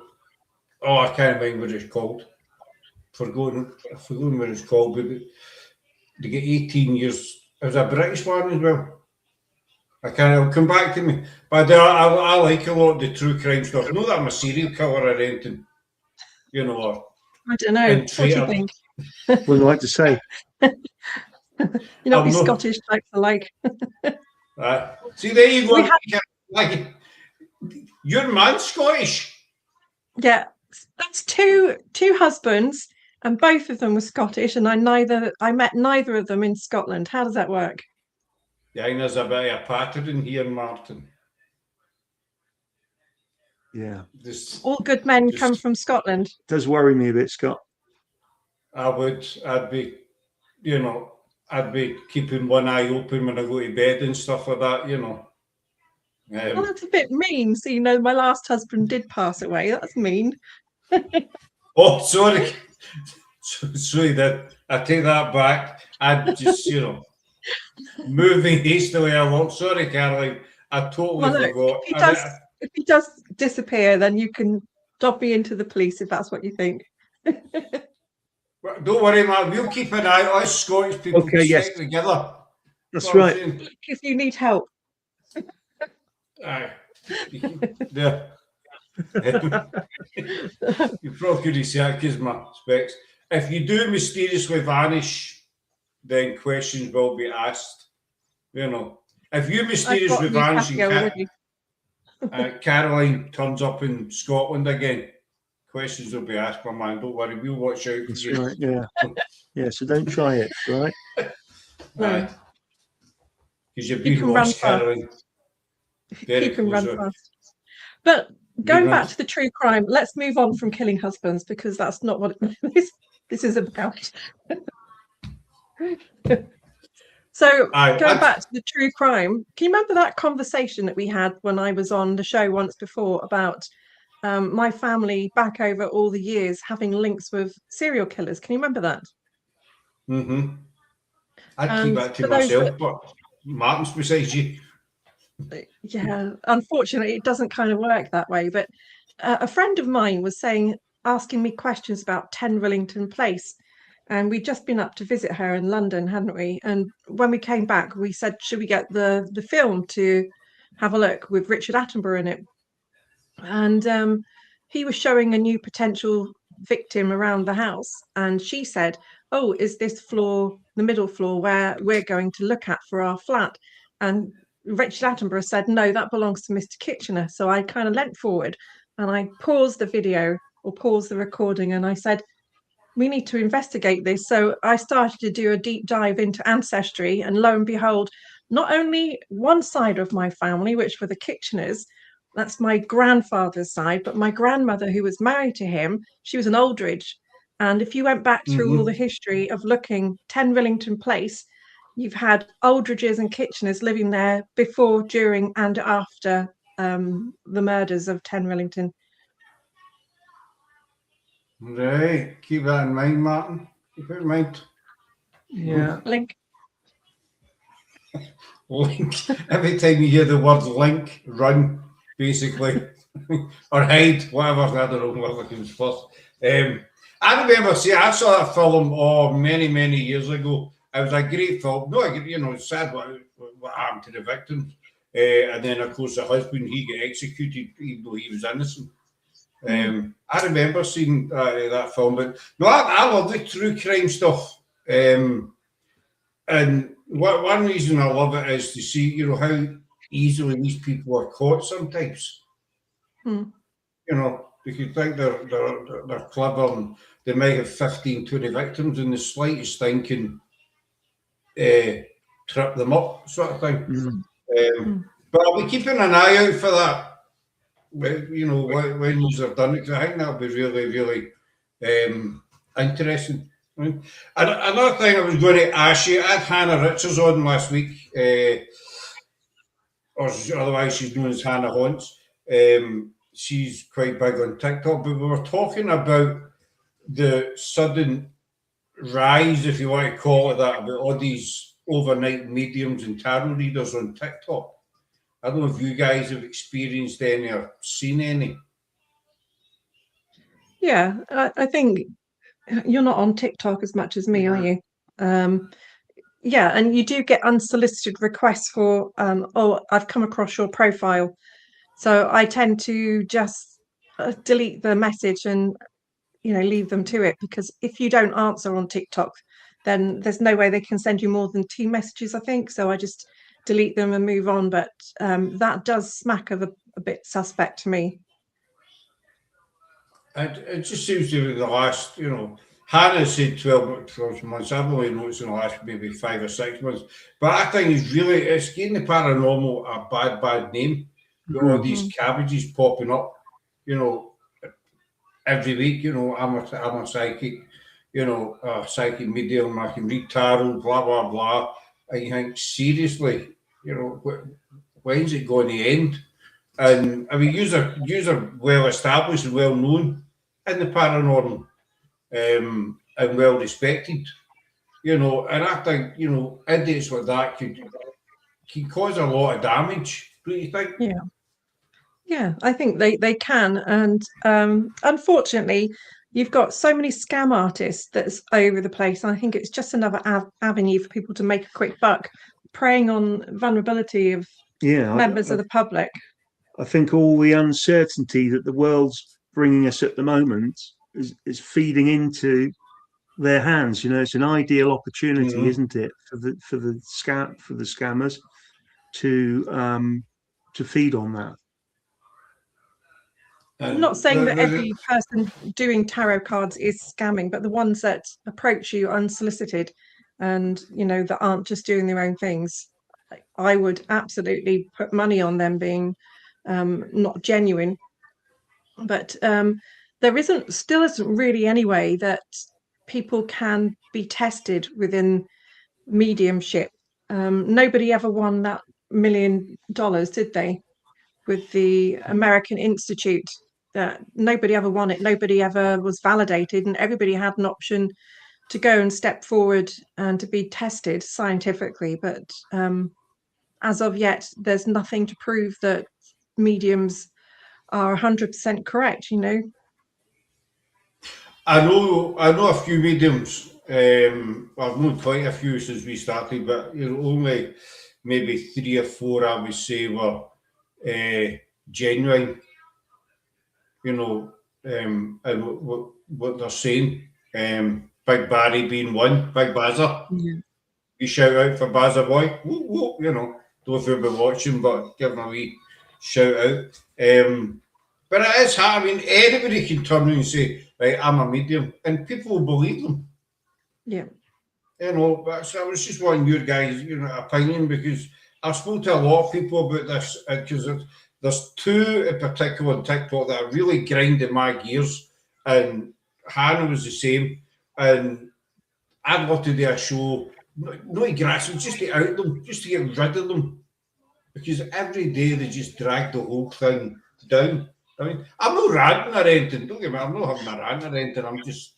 Speaker 1: can't remember what it's called. Forgotten what it's called, but they get 18 years. It was a British one as well. I can't. It'll come back to me. But I like a lot of the true crime stuff. Not that I'm a serial killer or anything, you know. Or
Speaker 2: I don't know. What do you think?
Speaker 3: Wouldn't like to say.
Speaker 2: You're not
Speaker 1: I'm
Speaker 2: the
Speaker 1: not-
Speaker 2: Scottish types alike.
Speaker 1: See, there you go.
Speaker 2: We had-
Speaker 1: Like, your man's Scottish.
Speaker 2: Yeah, that's two husbands, and both of them were Scottish, and I met neither of them in Scotland. How does that work?
Speaker 1: Yeah, I think there's a bit of a pattern here, Martin.
Speaker 3: Yeah,
Speaker 1: This,
Speaker 2: All good men
Speaker 1: Just-
Speaker 2: come from Scotland.
Speaker 3: does worry me a bit, Scott.
Speaker 1: I'd be, you know, I'd be keeping one eye open when I go to bed and stuff like that, you know.
Speaker 2: Well, that's a bit mean. So, you know, my last husband did pass away. That's mean.
Speaker 1: Oh, sorry. Sorry, that I take that back. I just, you know, moving hastily along. Sorry, Caroline. I totally
Speaker 2: Well, look,
Speaker 1: forgot.
Speaker 2: if he does disappear, then you can dob me into the police if that's what you think.
Speaker 1: Don't worry, man. We'll keep an eye on us Scottish people.
Speaker 3: Okay, yes.
Speaker 1: Stick together.
Speaker 3: That's
Speaker 1: What I'm
Speaker 3: right.
Speaker 1: saying.
Speaker 2: If you need help.
Speaker 1: Aye. There. You probably could have said because my specs. If you do mysteriously vanish, then questions will be asked. You know, if you
Speaker 2: I've
Speaker 1: mysteriously
Speaker 2: got
Speaker 1: vanish
Speaker 2: Newcastle
Speaker 1: and
Speaker 2: already.
Speaker 1: Caroline turns up in Scotland again, questions will be asked, my man. Don't worry, we'll watch out for
Speaker 3: That's
Speaker 1: you.
Speaker 3: right. Yeah. Yeah. So don't try it. Right.
Speaker 2: No.
Speaker 1: Because you've
Speaker 2: You
Speaker 1: been
Speaker 2: can run
Speaker 1: lost,
Speaker 2: fast.
Speaker 1: Caroline. Very
Speaker 2: You can run
Speaker 1: close.
Speaker 2: fast. But going
Speaker 1: Big
Speaker 2: back
Speaker 1: ones.
Speaker 2: to the true crime, let's move on from killing husbands because that's not what this is about. So
Speaker 1: Aye,
Speaker 2: going back to the true crime, can you remember that conversation that we had when I was on the show once before about my family back over all the years having links with serial killers? Can you remember that?
Speaker 1: Mm-hmm. I'd
Speaker 2: And
Speaker 1: keep that to
Speaker 2: for those
Speaker 1: myself,
Speaker 2: that-
Speaker 1: but Martin's beside you.
Speaker 2: Yeah, unfortunately, it doesn't kind of work that way. But a friend of mine was asking me questions about 10 Rillington Place. And we'd just been up to visit her in London, hadn't we? And when we came back, we said, should we get the film to have a look with Richard Attenborough in it? And he was showing a new potential victim around the house. And she said, oh, is this floor, the middle floor, where we're going to look at for our flat? And Richard Attenborough said, no, that belongs to Mr. Kitchener. So I kind of leant forward and I paused the video or paused the recording and I said, we need to investigate this. So I started to do a deep dive into ancestry, and lo and behold, not only one side of my family, which were the Kitcheners, that's my grandfather's side, but my grandmother, who was married to him, she was an Aldridge. And if you went back through all the history of looking 10 Rillington Place, you've had Aldridges and Kitcheners living there before, during, and after the murders of 10 Rillington.
Speaker 1: Right, keep that in mind, Martin. Keep it in mind.
Speaker 3: Yeah.
Speaker 2: Link.
Speaker 1: Link. Every time you hear the word link, run, basically. Or hide, whatever. I don't know what comes first. I remember, I saw that film many, many years ago. It was a great film. No, you know, it's sad what happened to the victims. And then, of course, the husband, he got executed even though he was innocent. I remember seeing that film, but no, I love the true crime stuff. And one reason I love it is to see, you know, how easily these people are caught sometimes. You know, you could think they're clever and they might have 15, 20 victims, and the slightest thing can trip them up, sort of thing. But I'll be keeping an eye out for that. You know, when you've done it, because I think that'll be really, really interesting. And another thing I was going to ask you, I had Hannah Richards on last week, or otherwise she's known as Hannah Haunts. She's quite big on TikTok, but we were talking about the sudden rise, if you want to call it that, about all these overnight mediums and tarot readers on TikTok. I don't know if you guys have experienced any or seen any.
Speaker 2: Yeah, I think you're not on TikTok as much as me, are you? Yeah, and you do get unsolicited requests for, oh, I've come across your profile. So I tend to just delete the message and, leave them to it, because if you don't answer on TikTok, then there's no way they can send you more than 2 messages, I think. So I just delete them and move on. But that does smack of a bit suspect to me.
Speaker 1: It just seems to be the last, Hannah said 12 months. I've only noticed in the last maybe 5 or 6 months. But I think it's getting the paranormal a bad name. All these cabbages popping up, every week. I'm a psychic, a psychic medium. I can read tarot, blah blah blah. And you think, seriously, when's it going to end? And I mean, you're well established and well known in the paranormal, and well respected, and I think, idiots like that can cause a lot of damage, don't you think?
Speaker 2: Yeah, I think they can. And unfortunately, you've got so many scam artists that's over the place. And I think it's just another avenue for people to make a quick buck, preying on vulnerability of members of the public.
Speaker 3: I think all the uncertainty that the world's bringing us at the moment is feeding into their hands. It's an ideal opportunity, isn't it, for the scammers to feed on that.
Speaker 2: I'm not saying that every person doing tarot cards is scamming, but the ones that approach you unsolicited and, that aren't just doing their own things, I would absolutely put money on them being not genuine. But there still isn't really any way that people can be tested within mediumship. Nobody ever won that $1 million, did they? With the American Institute, that nobody ever won it, nobody ever was validated, and everybody had an option to go and step forward and to be tested scientifically. But as of yet, there's nothing to prove that mediums are 100% correct.
Speaker 1: I know a few mediums. I've known quite a few since we started, but only maybe 3 or 4 I would say were genuine. And what they're saying. Big Barry being one, Big Bazza. You shout out for Bazza Boy. Whoop, whoop, don't know if you'll be watching, but give him a wee shout out. But it is hard. I mean, anybody can turn around and say, right, I'm a medium, and people will believe them.
Speaker 2: Yeah.
Speaker 1: But I was just wanting your guys' opinion, because I've spoken to a lot of people about this, because there's 2 in particular on TikTok that are really grinding my gears, and Hannah was the same. And I'd love to do a show, not to grass them, just to out them, just to get rid of them, because every day they just drag the whole thing down. I mean, I'm not ranting or anything. Don't get me, I'm not having a rant or anything. I'm just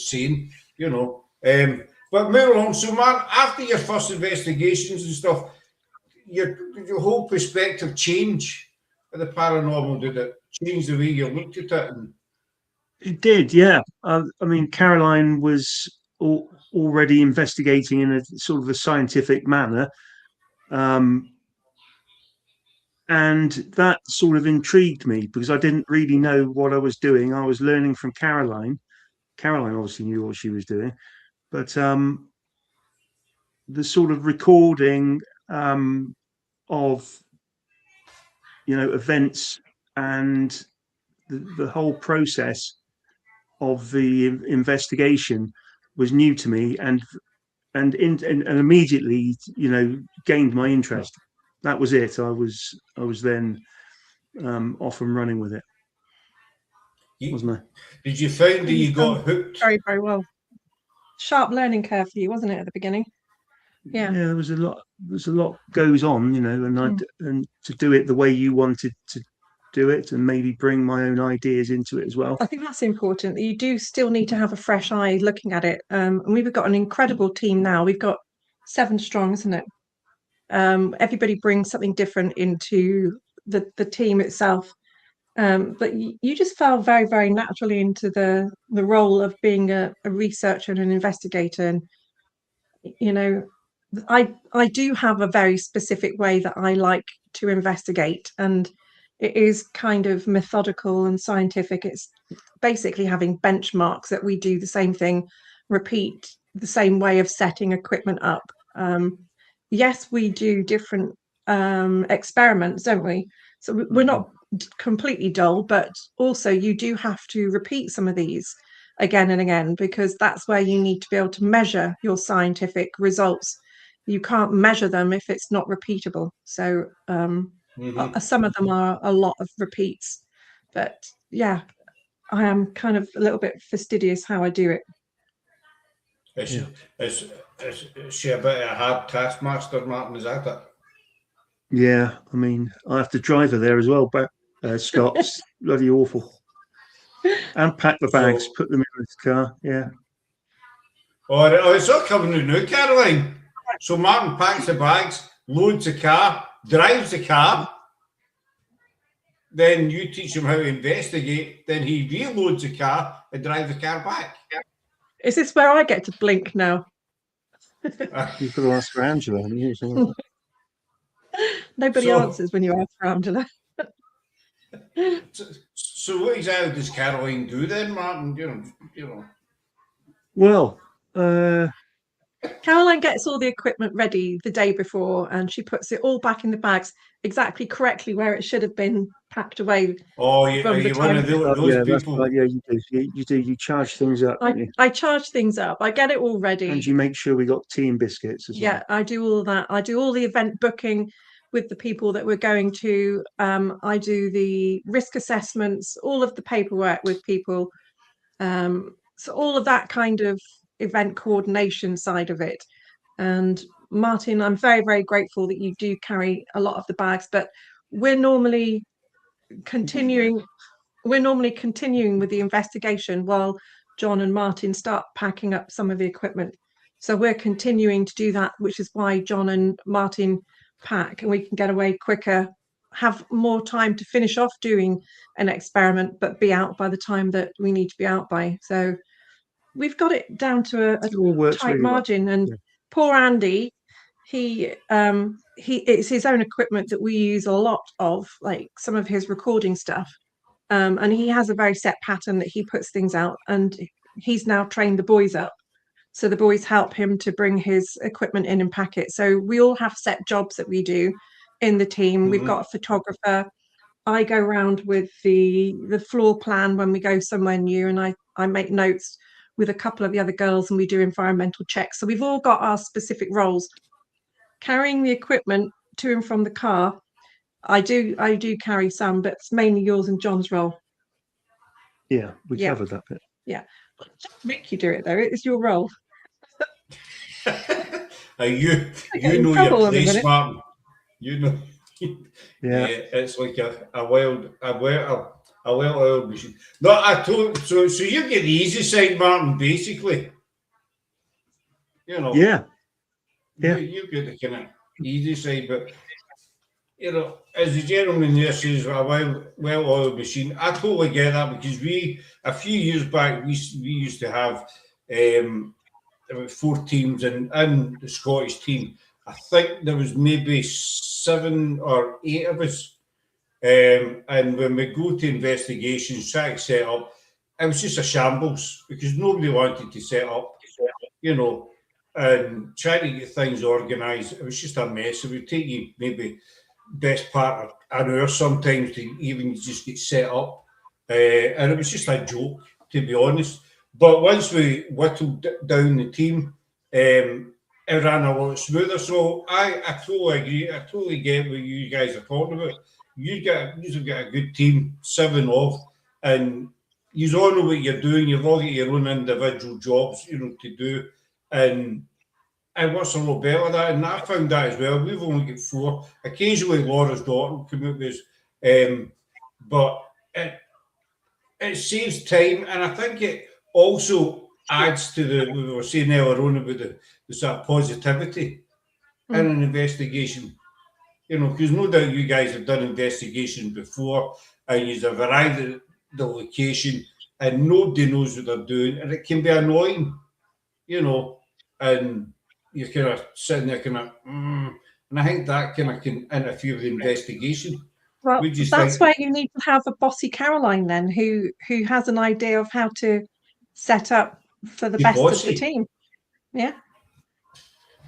Speaker 1: saying, But moving along, so man, after your first investigations and stuff, did your whole perspective change of the paranormal? Did it change the way you looked at it?
Speaker 3: It did, yeah. I mean, Caroline was already investigating in a sort of a scientific manner. And that sort of intrigued me, because I didn't really know what I was doing. I was learning from Caroline. Caroline obviously knew what she was doing, but the sort of recording of events and the whole process of the investigation was new to me, and immediately gained my interest. That was it. I was then off and running with it, wasn't I?
Speaker 1: Did you find that you got hooked?
Speaker 2: Very, very well. Sharp learning curve for you, wasn't it, at the beginning? Yeah.
Speaker 3: There was a lot goes on, and to do it the way you wanted to do it, and maybe bring my own ideas into it as well.
Speaker 2: I think that's important. You do still need to have a fresh eye looking at it. And we've got an incredible team now. We've got 7 strong, isn't it? Everybody brings something different into the team itself. But you just fell very, very naturally into the role of being a researcher and an investigator. And you know, I do have a very specific way that I like to investigate, and it is kind of methodical and scientific. It's basically having benchmarks that we do the same thing, repeat the same way of setting equipment up. Yes, we do different experiments, don't we? So we're not completely dull, but also you do have to repeat some of these again and again, because that's where you need to be able to measure your scientific results. You can't measure them if it's not repeatable. So some of them are a lot of repeats, but yeah, I am kind of a little bit fastidious how I do it.
Speaker 1: Is she a bit of a hard taskmaster, Martin? Is that it?
Speaker 3: Yeah, I mean, I have to drive her there as well, but Scott's bloody awful. And pack the bags,
Speaker 1: So-
Speaker 3: put them in his car. Yeah.
Speaker 1: Oh, it's not coming in now, Caroline. So Martin packs the bags, loads the car, drives the car. Then you teach him how to investigate. Then he reloads the car and drives the car back.
Speaker 2: Is this where I get to blink now?
Speaker 3: You've got to ask for Angela. haven't you?
Speaker 2: Nobody
Speaker 1: So-
Speaker 2: answers when you ask for Angela.
Speaker 1: So what exactly does Caroline do then, Martin? You know.
Speaker 3: Well,
Speaker 2: Caroline gets all the equipment ready the day before, and she puts it all back in the bags exactly correctly where it should have been packed away.
Speaker 1: Oh,
Speaker 2: From
Speaker 1: are
Speaker 2: the
Speaker 1: you one of
Speaker 2: time-
Speaker 1: those
Speaker 3: yeah, that's
Speaker 1: people?
Speaker 3: right. Yeah, you do. You do. You charge things up, don't you?
Speaker 2: I charge things up. I get it all ready.
Speaker 3: And you make sure we got tea and biscuits as well.
Speaker 2: Yeah, I do all that. I do all the event booking with the people that we're going to. I do the risk assessments, all of the paperwork with people. So all of that kind of event coordination side of it. And Martin, I'm very, very grateful that you do carry a lot of the bags, but we're normally continuing with the investigation while John and Martin start packing up some of the equipment. So we're continuing to do that, which is why John and Martin pack, and we can get away quicker, have more time to finish off doing an experiment, but be out by the time that we need to be out by. So we've got it down to
Speaker 3: It all works
Speaker 2: tight
Speaker 3: really well.
Speaker 2: margin. And
Speaker 3: Yeah.
Speaker 2: poor Andy, he it's his own equipment that we use a lot of, like some of his recording stuff. And he has a very set pattern that he puts things out, and he's now trained the boys up. So the boys help him to bring his equipment in and pack it. So we all have set jobs that we do in the team. We've got a photographer. I go around with the floor plan when we go somewhere new, and I make notes with a couple of the other girls, and we do environmental checks. So we've all got our specific roles. Carrying the equipment to and from the car, I do carry some, but it's mainly yours and John's role.
Speaker 3: Yeah, we
Speaker 2: Yeah.
Speaker 3: covered that bit.
Speaker 2: Don't make you do it though. It's your role.
Speaker 1: You
Speaker 2: get in
Speaker 1: know
Speaker 2: trouble
Speaker 1: your
Speaker 2: in a
Speaker 1: place,
Speaker 2: minute.
Speaker 1: Martin. You know.
Speaker 3: Yeah.
Speaker 1: It's like a well-oiled machine. No, I told so you get the easy side, Martin. Basically, you know.
Speaker 3: Yeah. Yeah.
Speaker 1: You get the kind of easy side, but you know, as the gentleman there says, a well-oiled machine. I totally get that, because a few years back we used to have about 4 teams in the Scottish team. I think there was maybe 7 or 8 of us. And when we go to investigations, try to set up, it was just a shambles, because nobody wanted to set up, you know, and try to get things organised. It was just a mess. It would take you maybe best part of an hour sometimes to even just get set up. And it was just a joke, to be honest. But once we whittled down the team, it ran a lot smoother. So I totally agree. I totally get what you guys are talking about. You've got a good team, 7 of, and you all know what you're doing. You've all got your own individual jobs, you know, to do. And what's a lot better that? And I found that as well. We've only got 4. Occasionally Laura's daughter will come out with us. But it saves time, and I think it also adds to we were saying earlier on about the sort of positivity in an investigation. You know, because no doubt you guys have done investigations before, and you've arrived at the location and nobody knows what they're doing, and it can be annoying, you know, and you're kind of sitting there kind of, and I think that kind of can interfere with the investigation.
Speaker 2: Well,
Speaker 1: We just
Speaker 2: that's
Speaker 1: think-
Speaker 2: where you need to have a bossy Caroline then, who has an idea of how to set up for the
Speaker 1: Be
Speaker 2: best of
Speaker 1: bossy.
Speaker 2: the team. Yeah,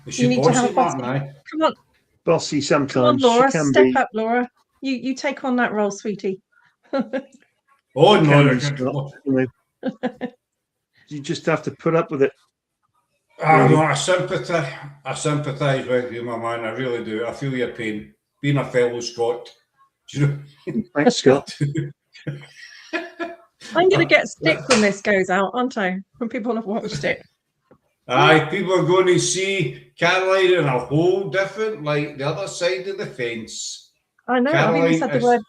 Speaker 1: Is
Speaker 2: you
Speaker 1: she
Speaker 2: need to have
Speaker 1: bossy,
Speaker 2: a bossy.
Speaker 1: Martin? Aye?
Speaker 2: Come on,
Speaker 3: Bossy
Speaker 2: come on,
Speaker 3: sometimes.
Speaker 2: Laura,
Speaker 3: She can
Speaker 2: step
Speaker 3: be.
Speaker 2: up, Laura. You take on that role, sweetie.
Speaker 1: Oh, no,
Speaker 3: Can
Speaker 1: you're
Speaker 3: be,
Speaker 1: good.
Speaker 3: Scott, you know. You just have to put up with it.
Speaker 1: No, I sympathise with you, my man. I really do. I feel your pain. Being a fellow Scot, do you know?
Speaker 3: Thanks, Scott.
Speaker 2: I'm going to get stick when this goes out, aren't I? When people have watched it.
Speaker 1: Aye, people are going to see Caroline in a whole different light, the other side of the fence.
Speaker 2: I know. I've even
Speaker 1: Caroline
Speaker 2: said the
Speaker 1: is-
Speaker 2: word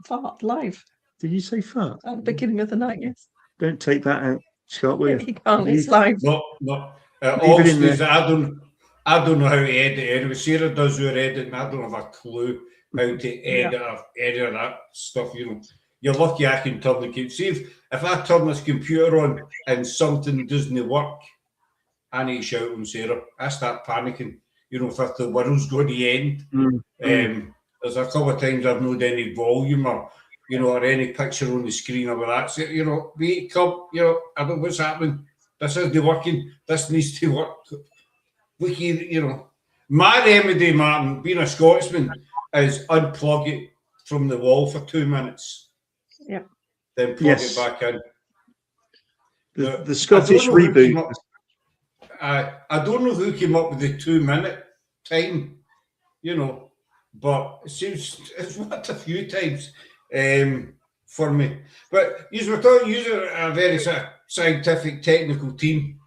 Speaker 2: fart live
Speaker 3: Did you say fart?
Speaker 2: at the beginning of the night. Yes,
Speaker 3: Don't take that out, Scott, will you?
Speaker 2: you can't. It's live.
Speaker 1: No. It
Speaker 3: Leave
Speaker 1: all
Speaker 3: it in
Speaker 1: stays.
Speaker 3: there.
Speaker 1: I don't know how to edit anyway. Sarah does your editing. I don't have a clue how to edit that stuff. You know, you're lucky I can turn the computer. See if I turn this computer on and something doesn't work, I need to shout on Sarah. I start panicking. You know, if the world's going to end. There's a couple of times I've not any volume or, you know, or any picture on the screen or that. So, you know, wake up, you know, I don't know what's happening. This isn't working. This needs to work. You know, my remedy, Martin, being a Scotsman, is unplug it from the wall for 2 minutes.
Speaker 2: Yeah.
Speaker 1: Then plug
Speaker 3: Yes.
Speaker 1: it back in.
Speaker 3: The Scottish reboot.
Speaker 1: I don't know who came up with the 2 minute time, you know, but it seems it's worked a few times for me. But you were talking, you're a very scientific, technical team.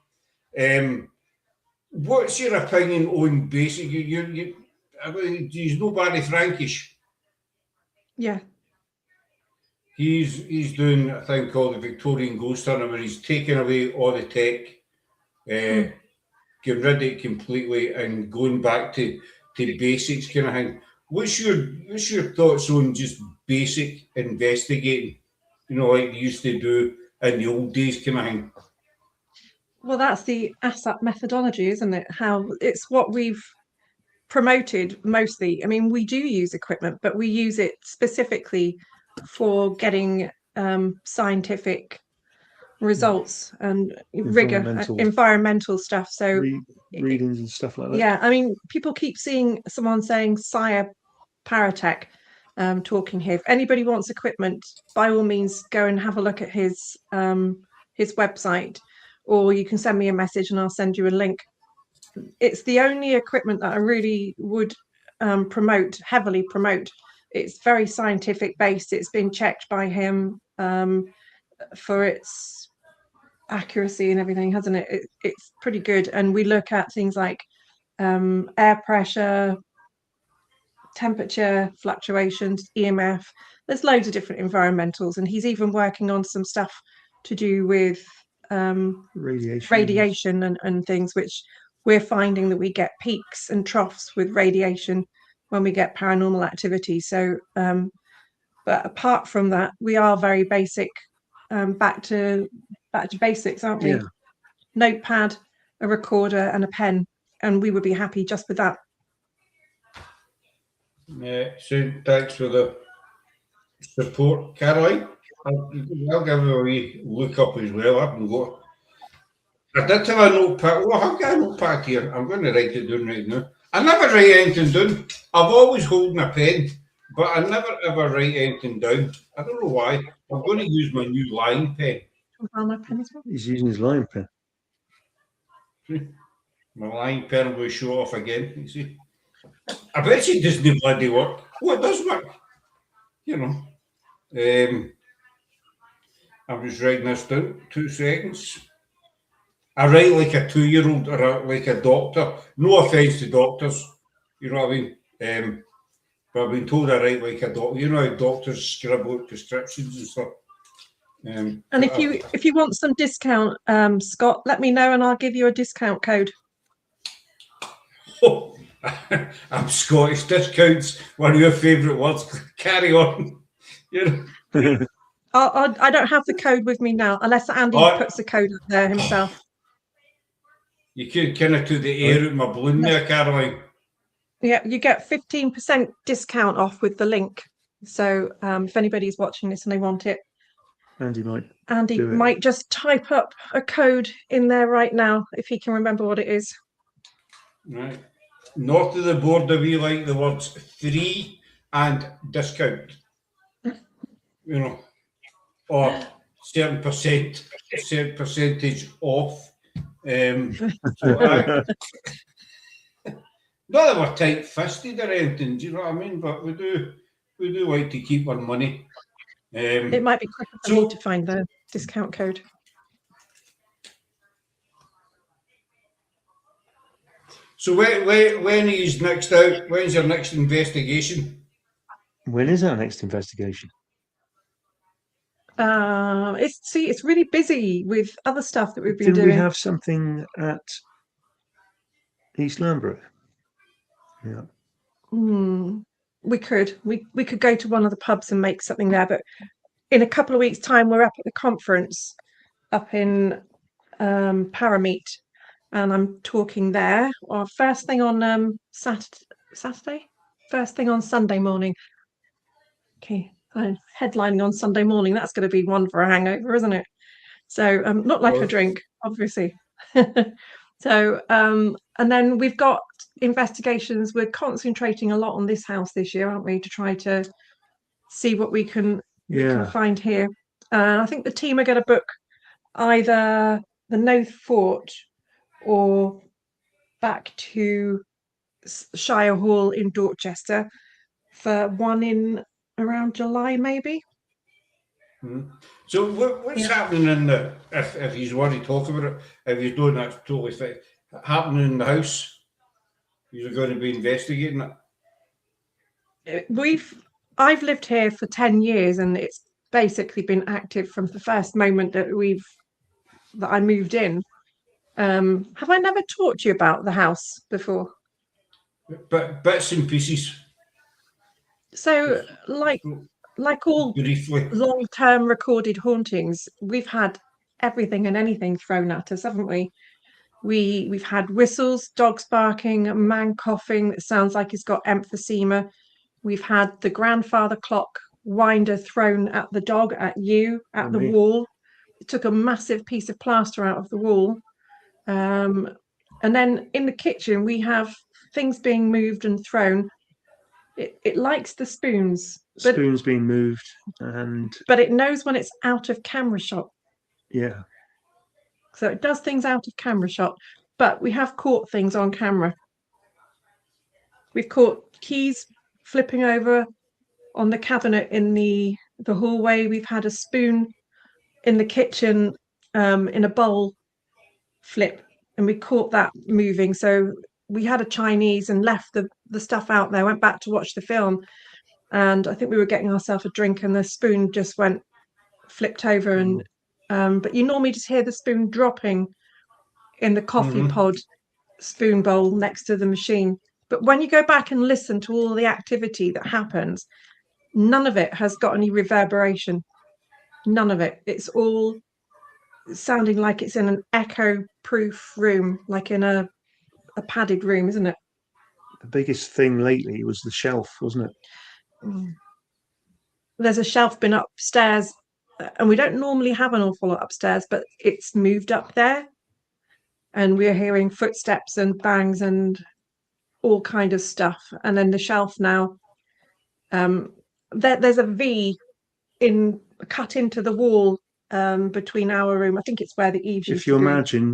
Speaker 1: What's your opinion on basic? I mean, you know Barry Frankish.
Speaker 2: Yeah.
Speaker 1: He's doing a thing called the Victorian Ghost Hunter, where he's taking away all the tech, getting rid of it completely, and going back to basics kind of thing. What's your thoughts on just basic investigating? You know, like they used to do in the old days, kind of thing.
Speaker 2: Well, that's the ASAP methodology, isn't it? How it's what we've promoted mostly. I mean, we do use equipment, but we use it specifically for getting scientific results and environmental stuff. So
Speaker 3: readings and stuff like that.
Speaker 2: Yeah, I mean, people keep seeing someone saying Sire Paratech talking here. If anybody wants equipment, by all means, go and have a look at his website, or you can send me a message and I'll send you a link. It's the only equipment that I really would heavily promote. It's very scientific based. It's been checked by him for its accuracy and everything, hasn't it? It's pretty good. And we look at things like air pressure, temperature fluctuations, EMF. There's loads of different environmentals, and he's even working on some stuff to do with radiation and things, which we're finding that we get peaks and troughs with radiation when we get paranormal activity. So but apart from that, we are very basic, back to basics, aren't we?
Speaker 3: Yeah.
Speaker 2: Notepad, a recorder and a pen, and we would be happy just with that.
Speaker 1: Yeah, so thanks for the support, Caroline. I'll give her a wee look up as well. I haven't got. I did have a notepad. Well, I've got a notepad here. I'm going to write it down right now. I never write anything down. I've always holding a pen, but I never ever write anything down. I don't know why. I'm going to use my new line pen.
Speaker 2: My pen as well.
Speaker 3: He's using his line pen.
Speaker 1: My line pen will show off again. You see, I bet it doesn't bloody work. Oh, it does work. You know. I'm just writing this down. 2 seconds. I write like a 2-year-old or like a doctor. No offence to doctors, you know what I mean. But I've been told I write like a doctor. You know how doctors scribble out prescriptions and stuff.
Speaker 2: And if you want some discount, Scott, let me know and I'll give you a discount code.
Speaker 1: Oh, I'm Scottish. Discounts, one of your favourite words. Carry on. You know.
Speaker 2: I don't have the code with me now, unless Andy puts the code up there himself.
Speaker 1: You could kind of took the air out of my balloon there, Caroline.
Speaker 2: Yeah, you get 15% discount off with the link. So if anybody's watching this and they want it,
Speaker 3: Andy might.
Speaker 2: Andy
Speaker 3: do it.
Speaker 2: might just type up a code in there right now if he can remember what it is.
Speaker 1: Right. North of the border, we like the words free and discount. You know, or certain percentage off. So not that we're tight-fisted or anything, do you know what I mean? But we do like to keep our money.
Speaker 2: It might be quicker for me to find the discount code.
Speaker 1: So when is next out? When's your next investigation?
Speaker 3: When is our next investigation?
Speaker 2: It's really busy with other stuff that we've been
Speaker 3: Didn't
Speaker 2: doing.
Speaker 3: we have something at East Lamborough? Yeah.
Speaker 2: We could go to one of the pubs and make something there, but in a couple of weeks' time we're up at the conference up in Parameet, and I'm talking there. Or first thing on Saturday, first thing on Sunday morning. Okay, I'm headlining on Sunday morning. That's going to be one for a hangover, isn't it? So not like a drink, obviously. So and then we've got investigations. We're concentrating a lot on this house this year, aren't we, to try to see what we can find here. I think the team are going to book either the Knowth Fort or back to Shire Hall in Dorchester for one in around July, maybe.
Speaker 1: So what's happening in the, if he's already talked about it, if he's doing that totally fit, happening in the house? You're going to be investigating it?
Speaker 2: I've lived here for 10 years and it's basically been active from the first moment that I moved in. Have I never talked to you about the house before?
Speaker 1: But bits and pieces.
Speaker 2: So like all
Speaker 1: briefly
Speaker 2: long-term recorded hauntings, we've had everything and anything thrown at us, haven't we? We've had whistles, dogs barking, a man coughing that sounds like he's got emphysema. We've had the grandfather clock winder thrown at the dog, at you, at the wall. It took a massive piece of plaster out of the wall. And then in the kitchen, we have things being moved and thrown. It likes the spoons.
Speaker 3: Spoons being moved,
Speaker 2: but it knows when it's out of camera shot.
Speaker 3: Yeah.
Speaker 2: So it does things out of camera shot, but we have caught things on camera. We've caught keys flipping over on the cabinet in the hallway. We've had a spoon in the kitchen in a bowl flip, and we caught that moving. So we had a Chinese and left the stuff out there, went back to watch the film, and I think we were getting ourselves a drink and the spoon just flipped over. And but you normally just hear the spoon dropping in the coffee pod spoon bowl next to the machine. But when you go back and listen to all the activity that happens, none of it has got any reverberation. None of it. It's all sounding like it's in an echo-proof room, like in a padded room, isn't it?
Speaker 3: The biggest thing lately was the shelf, wasn't it?
Speaker 2: There's a shelf bin upstairs, and we don't normally have an awful lot upstairs, but it's moved up there, and we're hearing footsteps and bangs and all kind of stuff. And then the shelf now, there's a V cut into the wall between our room. I think it's where the eaves.
Speaker 3: If you imagine,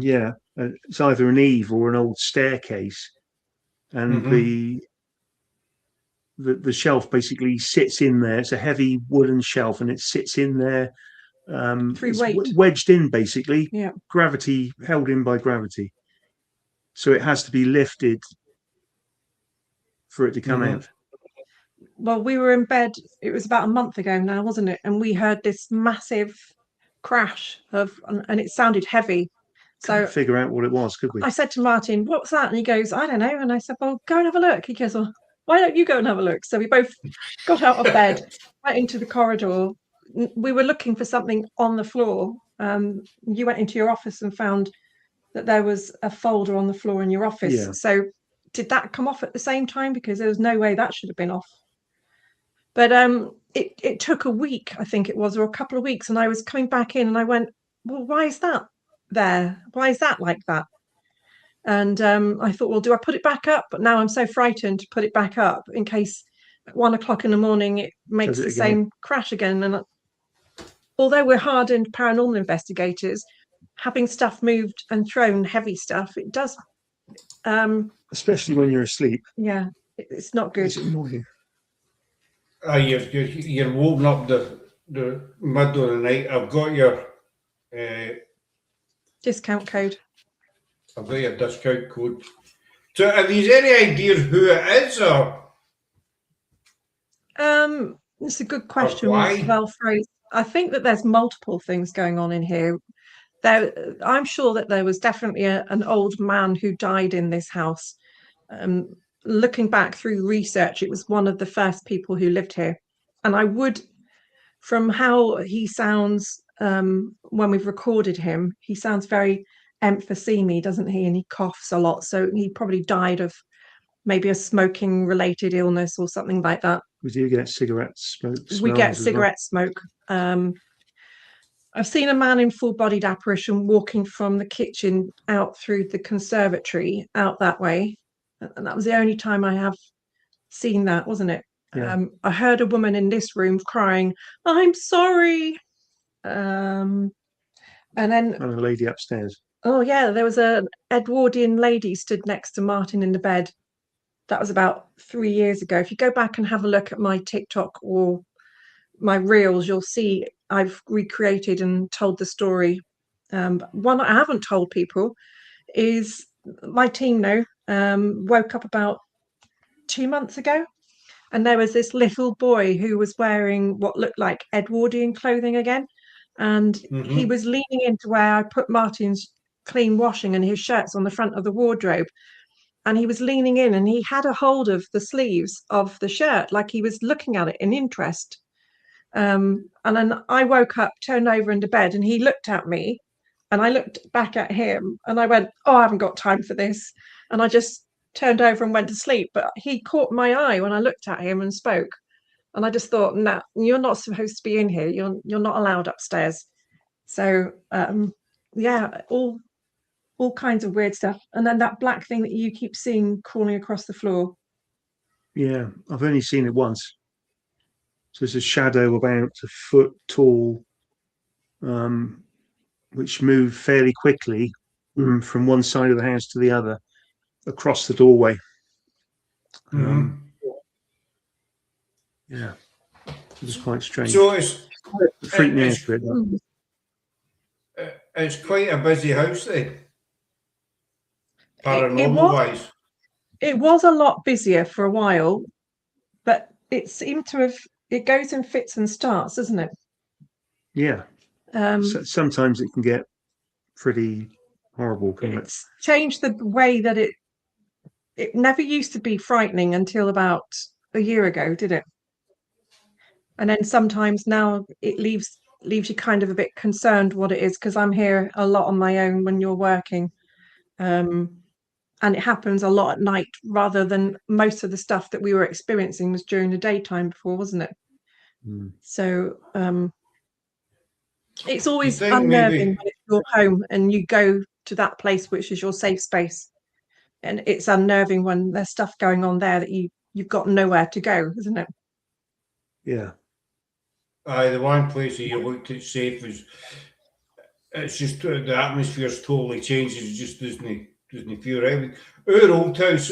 Speaker 3: it's either an eave or an old staircase, and the shelf basically sits in there. It's a heavy wooden shelf, and it sits in there, wedged in, basically.
Speaker 2: Yeah,
Speaker 3: gravity, held in by gravity. So it has to be lifted for it to come out.
Speaker 2: Well, we were in bed. It was about a month ago now, wasn't it? And we heard this massive crash and it sounded heavy. So
Speaker 3: couldn't figure out what it was, could we?
Speaker 2: I said to Martin, "What's that?" And he goes, "I don't know." And I said, "Well, go and have a look." He goes, "Well, why don't you go and have a look?" So we both got out of bed, went into the corridor. We were looking for something on the floor. You went into your office and found that there was a folder on the floor in your office.
Speaker 3: Yeah.
Speaker 2: So did that come off at the same time? Because there was no way that should have been off. But it took a week, I think it was, or a couple of weeks, and I was coming back in and I went, well, why is that there? Why is that like that? And I thought, well, do I put it back up? But now I'm so frightened to put it back up in case at 1 o'clock in the morning it makes the same crash again. And although we're hardened paranormal investigators, having stuff moved and thrown, heavy stuff, it does.
Speaker 3: Especially when you're asleep.
Speaker 2: Yeah, it's not good.
Speaker 3: It's annoying.
Speaker 1: You're woken up the middle of the night. I've got your
Speaker 2: Discount code.
Speaker 1: I've got your discount code. So, have you any idea who it is, or?
Speaker 2: It's a good question.
Speaker 1: Why?
Speaker 2: Well phrased. I think that there's multiple things going on in here. I'm sure that there was definitely an old man who died in this house. Looking back through research, it was one of the first people who lived here. And I would, from how he sounds when we've recorded him, he sounds very emphysema, doesn't he? And he coughs a lot. So he probably died of maybe a smoking related illness or something like that.
Speaker 3: We do get cigarette smoke.
Speaker 2: We get cigarette smoke. I've seen a man in full-bodied apparition walking from the kitchen out through the conservatory out that way. And that was the only time I have seen that, wasn't it?
Speaker 3: Yeah.
Speaker 2: I heard a woman in this room crying, "I'm sorry." And then
Speaker 3: and a lady upstairs.
Speaker 2: Oh yeah, there was an Edwardian lady stood next to Martin in the bed. That was about 3 years ago. If you go back and have a look at my TikTok or my reels, you'll see I've recreated and told the story. One I haven't told people is my team now woke up about 2 months ago, and there was this little boy who was wearing what looked like Edwardian clothing again, and he was leaning into where I put Martin's clean washing and his shirts on the front of the wardrobe, and he was leaning in and he had a hold of the sleeves of the shirt like he was looking at it in interest. And then I woke up, turned over into bed, and he looked at me and I looked back at him and I went, "Oh, I haven't got time for this." And I just turned over and went to sleep. But he caught my eye when I looked at him and spoke. And I just thought, "Nah, you're not supposed to be in here. You're not allowed upstairs." So yeah, all kinds of weird stuff. And then that black thing that you keep seeing crawling across the floor.
Speaker 3: Yeah, I've only seen it once. So it's a shadow about a foot tall, which moved fairly quickly from one side of the house to the other across the doorway. Yeah, it was quite strange.
Speaker 1: So it's
Speaker 3: freaked me out a bit.
Speaker 1: It's quite a busy house then, paranormal wise.
Speaker 2: It was a lot busier for a while, but it seemed to have. It goes in fits and starts, doesn't it?
Speaker 3: Yeah. So sometimes it can get pretty horrible, can't it?
Speaker 2: It's changed the way that it never used to be frightening until about a year ago, did it? And then sometimes now it leaves you kind of a bit concerned what it is, because I'm here a lot on my own when you're working. And it happens a lot at night rather than most of the stuff that we were experiencing was during the daytime before, wasn't it? So it's always unnerving when it's your home and you go to that place which is your safe space, and it's unnerving when there's stuff going on there that you've got nowhere to go, isn't it?
Speaker 3: Yeah.
Speaker 1: The one place that you looked at safe is, it's just the atmosphere's totally changed. It just doesn't feel right. Our old house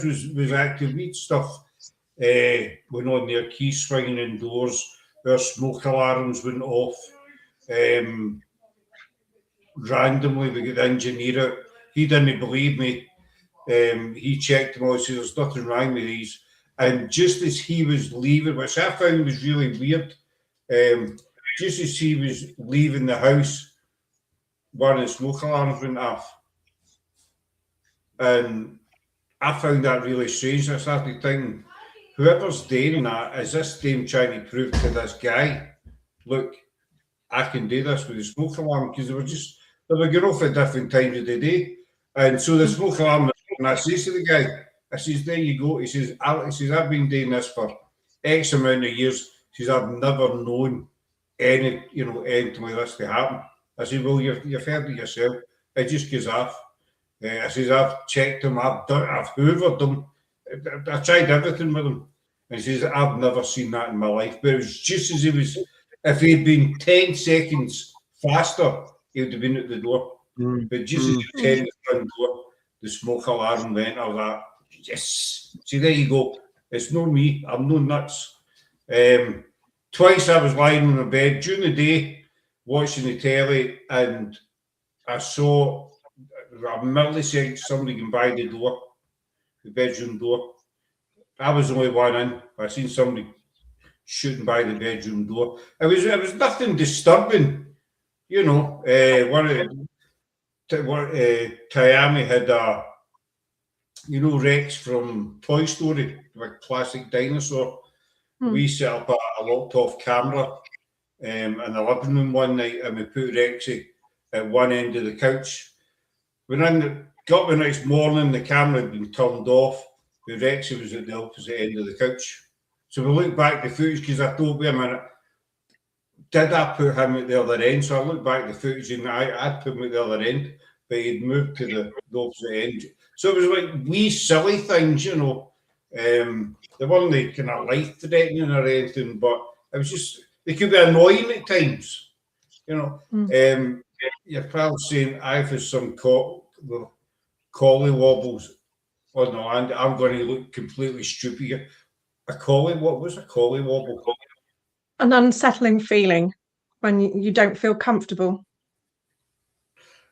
Speaker 1: was active. We'd stuff went on there, keys swinging indoors. Our smoke alarms went off. Randomly, we got the engineer out. He didn't believe me. He checked them all. He said, "There's nothing wrong with these." And just as he was leaving, which I found was really weird, just as he was leaving the house, one of the smoke alarms went off. And I found that really strange. I started thinking, whoever's doing that, is this them trying to prove to this guy, look, I can do this with the smoke alarm? Because they were just they were going off at different times of the day. And so the smoke alarm, and I says to the guy, I says, there you go. He says, I've been doing this for X amount of years. He says, I've never known anything like this to happen. I said, well, you've heard it yourself. It just goes off. I says, I've checked them, I've hoovered them. I tried everything with them. And he says, I've never seen that in my life. But it was just as if he'd been 10 seconds faster, he would have been at the door. But just as he was 10 at the front door, the smoke alarm went. I was like, yes. See, there you go. It's not me. I'm no nuts. Twice I was lying on the bed during the day watching the telly, and I saw a millisecond somebody going by the door, the bedroom door. I was the only one in. I seen somebody shooting by the bedroom door. It was nothing disturbing, you know. Taiyami had Rex from Toy Story, the classic dinosaur. We set up a locked-off camera in the living room one night, and we put Rexy at one end of the couch. When I got up the next morning, the camera had been turned off, but Rexy was at the opposite end of the couch. So we looked back at the footage, because I thought, wait a minute, did I put him at the other end? So I looked back at the footage, and I'd put him at the other end, but he'd moved to the opposite end. So it was like wee silly things, you know. They weren't kind of life-threatening or anything, but it was just, they could be annoying at times, you know. Your pal saying I've had some collie wobbles on the land. I'm going to look completely stupid here. What was a collie wobble?
Speaker 2: An unsettling feeling when you don't feel comfortable.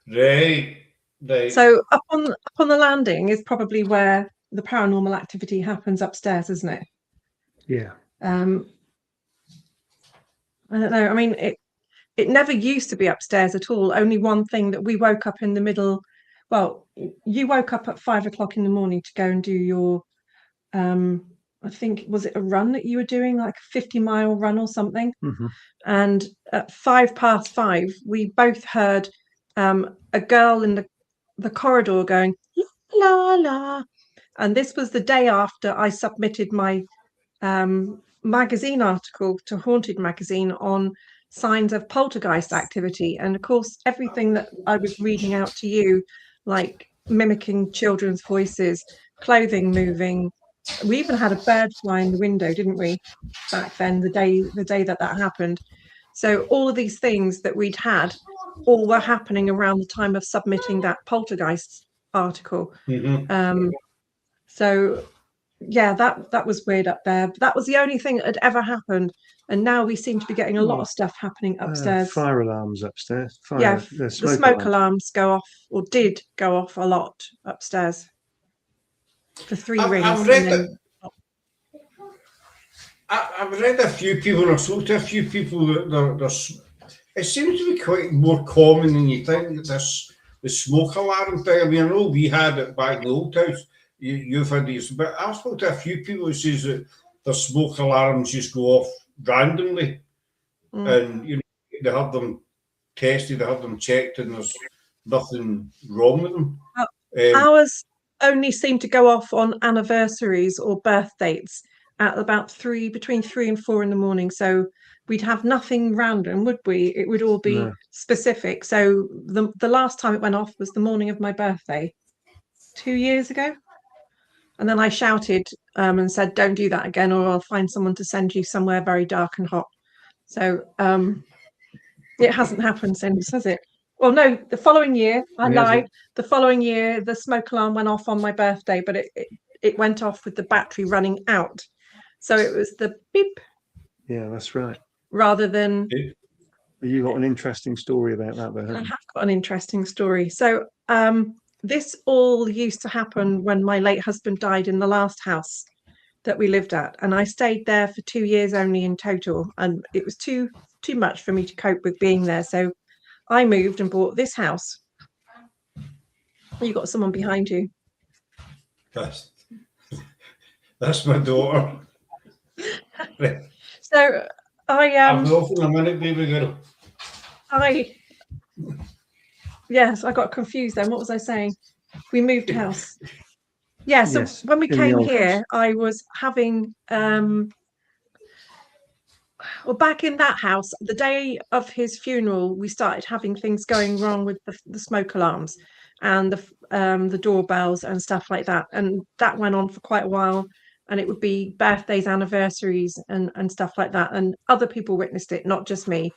Speaker 1: Right.
Speaker 2: So up on the landing is probably where the paranormal activity happens upstairs, isn't it?
Speaker 3: Yeah.
Speaker 2: I don't know. I mean, it never used to be upstairs at all. Only one thing that we woke up in the middle. Well, you woke up at 5 o'clock in the morning to go and do your, I think, was it a run that you were doing, like a 50-mile run or something?
Speaker 3: Mm-hmm.
Speaker 2: And at 5:05, we both heard a girl in the corridor going, la, la, la. And this was the day after I submitted my magazine article to Haunted Magazine on signs of poltergeist activity. And of course, everything that I was reading out to you, like mimicking children's voices, clothing moving. We even had a bird fly in the window, didn't we, back then, the day that happened. So all of these things that we'd had all were happening around the time of submitting that poltergeist article.
Speaker 1: Mm-hmm.
Speaker 2: So yeah, that was weird up there. But that was the only thing that had ever happened. And now we seem to be getting a lot of stuff happening upstairs.
Speaker 3: Fire alarms upstairs.
Speaker 2: The smoke alarms go off, or did go off a lot upstairs for 3 rings.
Speaker 1: I've read a few people, or spoke to a few people that it seems to be quite more common than you think. The smoke alarm thing. I mean, I know we had it back in the old house. You've had these, but I've spoken to a few people who says that the smoke alarms just go off randomly, and they have them tested, they have them checked, and there's nothing wrong with them.
Speaker 2: Ours only seem to go off on anniversaries or birth dates at about between 3 and 4 in the morning. So we'd have nothing random, would we? It would all be specific. So the last time it went off was the morning of my birthday 2 years ago. And then I shouted and said, don't do that again, or I'll find someone to send you somewhere very dark and hot. So it hasn't happened since, has it? Well, no, the following year, I lied. The following year, the smoke alarm went off on my birthday, but it went off with the battery running out. So it was the beep.
Speaker 3: Yeah, that's right.
Speaker 2: Rather than...
Speaker 3: You got an interesting story about that, though.
Speaker 2: I have got an interesting story. So this all used to happen when my late husband died in the last house that we lived at. And I stayed there for 2 years only in total. And it was too much for me to cope with being there. So I moved and bought this house. You got someone behind you.
Speaker 1: That's my daughter.
Speaker 2: So I'm
Speaker 1: off in a minute, baby girl.
Speaker 2: Yes, I got confused then. What was I saying? We moved house. Yeah, so
Speaker 3: Yes,
Speaker 2: when we
Speaker 3: in the
Speaker 2: came
Speaker 3: old
Speaker 2: here,
Speaker 3: house.
Speaker 2: I was having well, back in that house, the day of his funeral, we started having things going wrong with the smoke alarms and the doorbells and stuff like that. And that went on for quite a while. And it would be birthdays, anniversaries, and stuff like that. And other people witnessed it, not just me.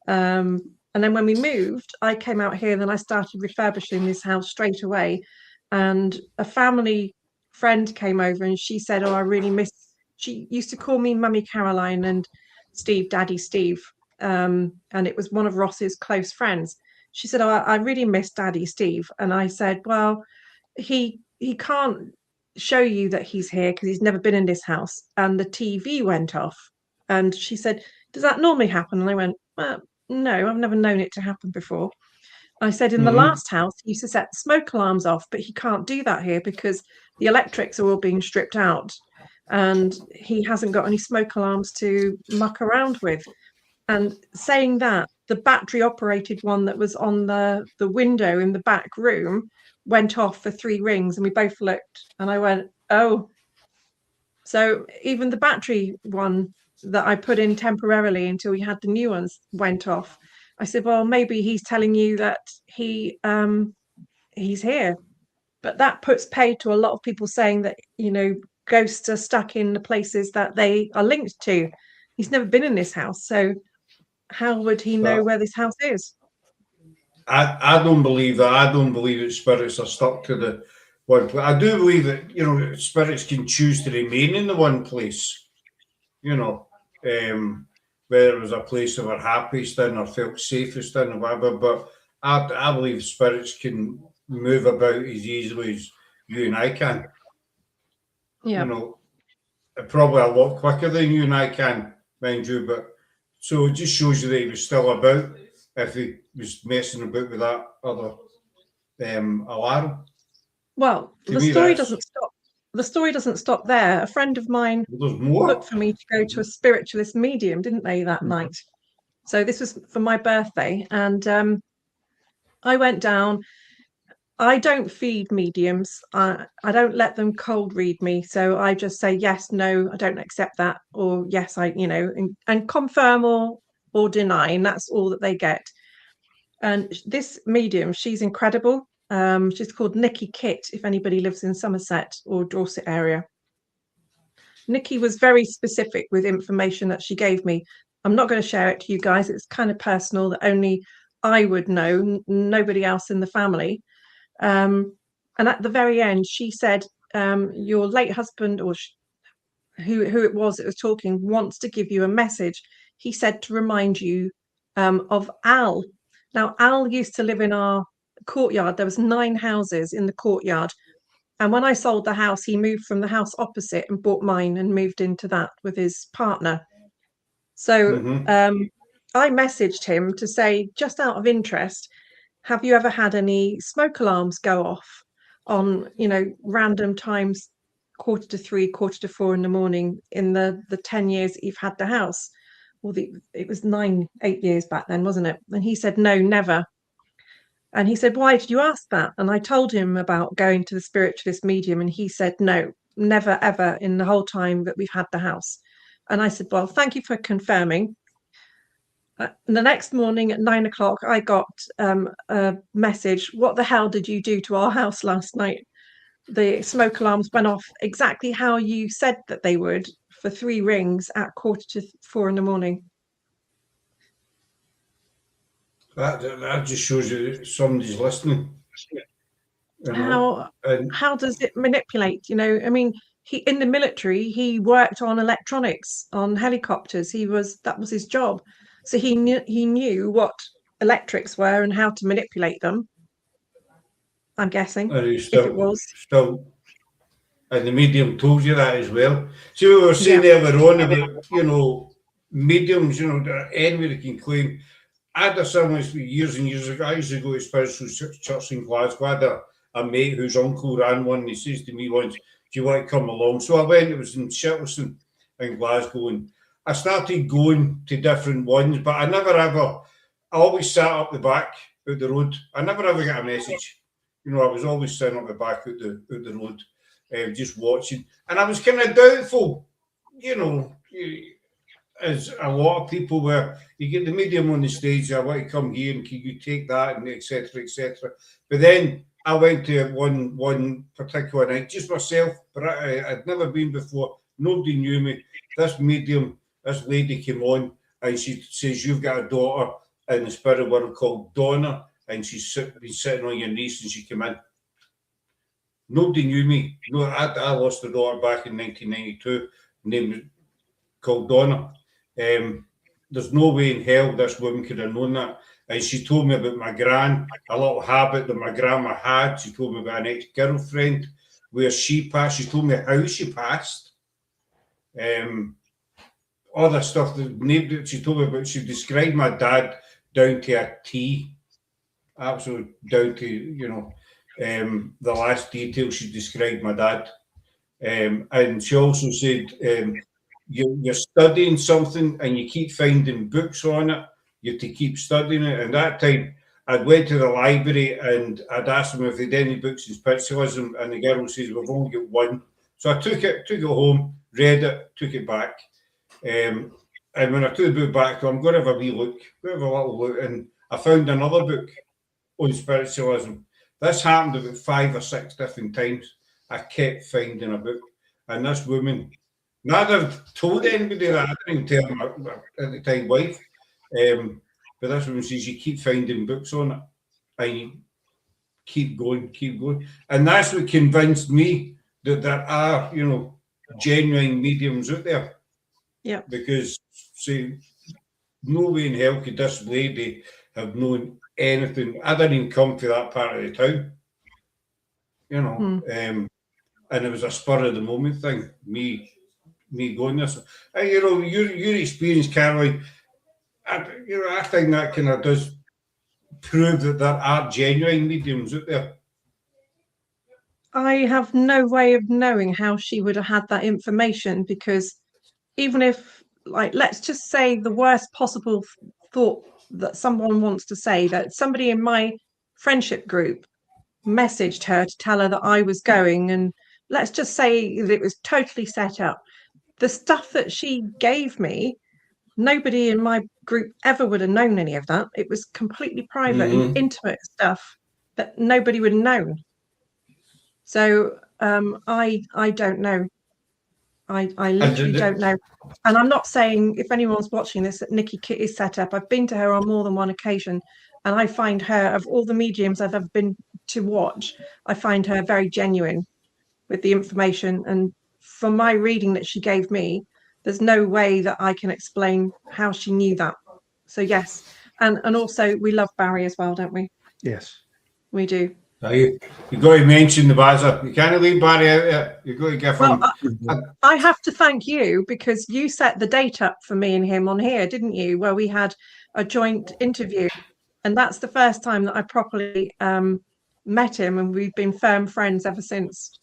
Speaker 2: And then when we moved, I came out here, then I started refurbishing this house straight away. And a family friend came over and she said, "Oh, I really miss," she used to call me Mummy Caroline and Steve, Daddy Steve. And it was one of Ross's close friends. She said, "Oh, I really miss Daddy Steve." And I said, "Well, he can't show you that he's here because he's never been in this house." And the TV went off. And she said, "Does that normally happen?" And I went, "Well, no, I've never known it to happen before." I said, "In the
Speaker 1: Mhm.
Speaker 2: last house, he used to set smoke alarms off, but he can't do that here because the electrics are all being stripped out and he hasn't got any smoke alarms to muck around with." And saying that, the battery operated one that was on the window in the back room went off for 3 rings, and we both looked and I went, "Oh." So even the battery one that I put in temporarily until we had the new ones went off. I said, "Well, maybe he's telling you that he's here." But that puts paid to a lot of people saying that, ghosts are stuck in the places that they are linked to. He's never been in this house, so how would he know
Speaker 1: But
Speaker 2: where this house is?
Speaker 1: I don't believe that. I don't believe that spirits are stuck to the one place. I do believe that, spirits can choose to remain in the one place, you know, whether it was a place they were happiest in or felt safest in or whatever. But I believe spirits can move about as easily as you and I can, you
Speaker 2: Yeah.
Speaker 1: know, probably a lot quicker than you and I can, mind you. But so it just shows you that he was still about if he was messing about with that other alarm.
Speaker 2: Well,
Speaker 1: To
Speaker 2: the
Speaker 1: me,
Speaker 2: story
Speaker 1: that's
Speaker 2: doesn't stop. The story doesn't stop there. A friend of mine
Speaker 1: there's more.
Speaker 2: booked for me to go to a spiritualist medium, didn't they, that night? So this was for my birthday, and I went down. I don't feed mediums. I don't let them cold read me. So I just say yes, no, I don't accept that, or yes, and confirm or deny, and that's all that they get. And this medium, she's incredible. She's called Nikki Kitt, if anybody lives in Somerset or Dorset area. Nikki was very specific with information that she gave me. I'm not going to share it to you guys. It's kind of personal that only I would know, nobody else in the family. And at the very end, she said, "Your late husband, or who it was that was talking, wants to give you a message. He said to remind you of Al." Now, Al used to live in our courtyard. There was 9 houses in the courtyard. And when I sold the house, he moved from the house opposite and bought mine and moved into that with his partner. So
Speaker 1: Mm-hmm.
Speaker 2: I messaged him to say, just out of interest, have you ever had any smoke alarms go off on, random times, 2:45, 3:45 in the morning in the 10 years that you've had the house? Well, it was 8 years back then, wasn't it? And he said, "No, never." And he said, "Why did you ask that?" And I told him about going to the spiritualist medium, and he said, "No, never, ever in the whole time that we've had the house." And I said, "Well, thank you for confirming." The next morning at 9 o'clock, I got a message. "What the hell did you do to our house last night? The smoke alarms went off exactly how you said that they would for 3 rings at 3:45 in the morning."
Speaker 1: That just shows you that somebody's listening,
Speaker 2: How
Speaker 1: And
Speaker 2: how does it manipulate? I mean, he in the military, he worked on electronics, on helicopters. That was his job. So he knew what electrics were and how to manipulate them, I'm guessing,
Speaker 1: and he's
Speaker 2: if it was.
Speaker 1: still, and the medium told you that as well. See, we were
Speaker 2: Yeah.
Speaker 1: saying earlier on about, mediums, anybody can claim. I had a similar years and years ago. I used to go to Spiritual Church in Glasgow. I had a mate whose uncle ran one, and he says to me once, "Do you want to come along?" So I went. It was in Shettleston in Glasgow, and I started going to different ones, but I never ever. I always sat up the back out the road. I never ever got a message. You know, I was always sitting up the back out the road, just watching. And I was kind of doubtful, you know, as a lot of people were. You get the medium on the stage, I want to come here and can you take that, and etc. etc. But then I went to one particular night, just myself, but I'd never been before. Nobody knew me. This medium, this lady came on and she says, you've got a daughter in the spirit world called Donna, and she's been sitting on your knee since she came in. Nobody knew me. No, I lost a daughter back in 1992, named called Donna. There's no way in hell this woman could have known that. And she told me about my gran, a little habit that my grandma had. She told me about an ex-girlfriend, where she passed. She told me how she passed. All the stuff that she told me about. She described my dad down to a T, absolutely down to, you know, the last detail she described my dad. And she also said, you're studying something and you keep finding books on it, you have to keep studying it. And that time, I went to the library and I'd asked them if they'd any books in spiritualism, and the girl says, we've only got one. So I took it home, read it, took it back. And when I took the book back, I'm going to have a wee look, going to have a little look, and I found another book on spiritualism. This happened about 5 or 6 different times. I kept finding a book, and this woman, not I've told anybody that, I didn't tell my at the time wife, but this woman says you keep finding books on it, and you keep going, and that's what convinced me that there are, you know, genuine mediums out there.
Speaker 2: Yeah.
Speaker 1: Because see, no way in hell could this lady have known anything. I didn't even come to that part of the town, you know, and it was a spur of the moment thing. Me going this, you know, your experience, Caroline. You know, I think that kind of does prove that there are genuine mediums out there.
Speaker 2: I have no way of knowing how she would have had that information, because even if, like, let's just say the worst possible thought that someone wants to say, that somebody in my friendship group messaged her to tell her that I was going, and let's just say that it was totally set up. The stuff that she gave me, nobody in my group ever would have known any of that. It was completely private and intimate stuff that nobody would have known. So I don't know. I literally don't know. And I'm not saying, if anyone's watching this, that Nikki Kit is set up. I've been to her on more than one occasion, and I find her, of all the mediums I've ever been to watch, I find her very genuine with the information. And from my reading that she gave me, there's no way that I can explain how she knew that. So yes. And also we love Barry as well, don't we?
Speaker 3: Yes.
Speaker 2: We do.
Speaker 1: You got to mention the Bazza. You can't leave Barry out there. You've got to give him.
Speaker 2: I have to thank you, because you set the date up for me and him on here, didn't you? Where we had a joint interview, and that's the first time that I properly met him, and we've been firm friends ever since.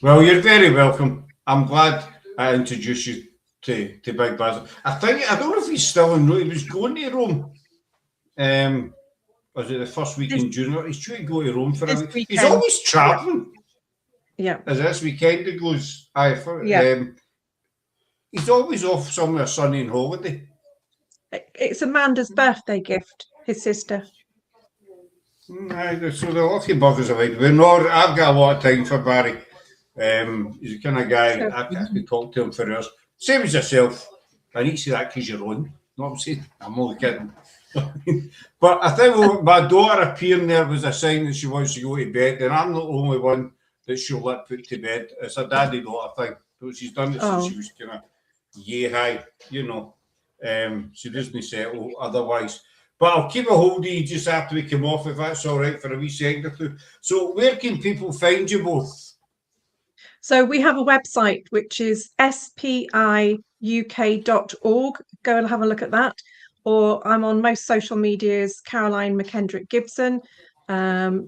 Speaker 1: Well, you're very welcome. I'm glad I introduced you to Big Bazza. I don't know if he's still in Rome. He was going to Rome. Was it the first week in June? He's trying to go to Rome for a week. He's always travelling.
Speaker 2: Yeah.
Speaker 1: As this weekend it goes. He's always off somewhere sunny and holiday.
Speaker 2: It's Amanda's birthday gift, his sister.
Speaker 1: So the lucky buggers are like, I've got a lot of time for Barry. He's the kind of guy I could talk to him for hours. Same as yourself. I need to say that because you're on. Know what I'm saying? I'm only kidding. But I think my daughter appearing there was a sign that she wants to go to bed, and I'm not the only one that she'll let put to bed. It's a daddy-daughter thing. So she's done it since she was kind of high, you know. She doesn't settle otherwise. But I'll keep a hold of you just after we come off, if that's all right, for a wee second or two. So where can people find you both?
Speaker 2: So we have a website, which is spiuk.org. Go and have a look at that. Or I'm on most social medias, Caroline McKendrick Gibson,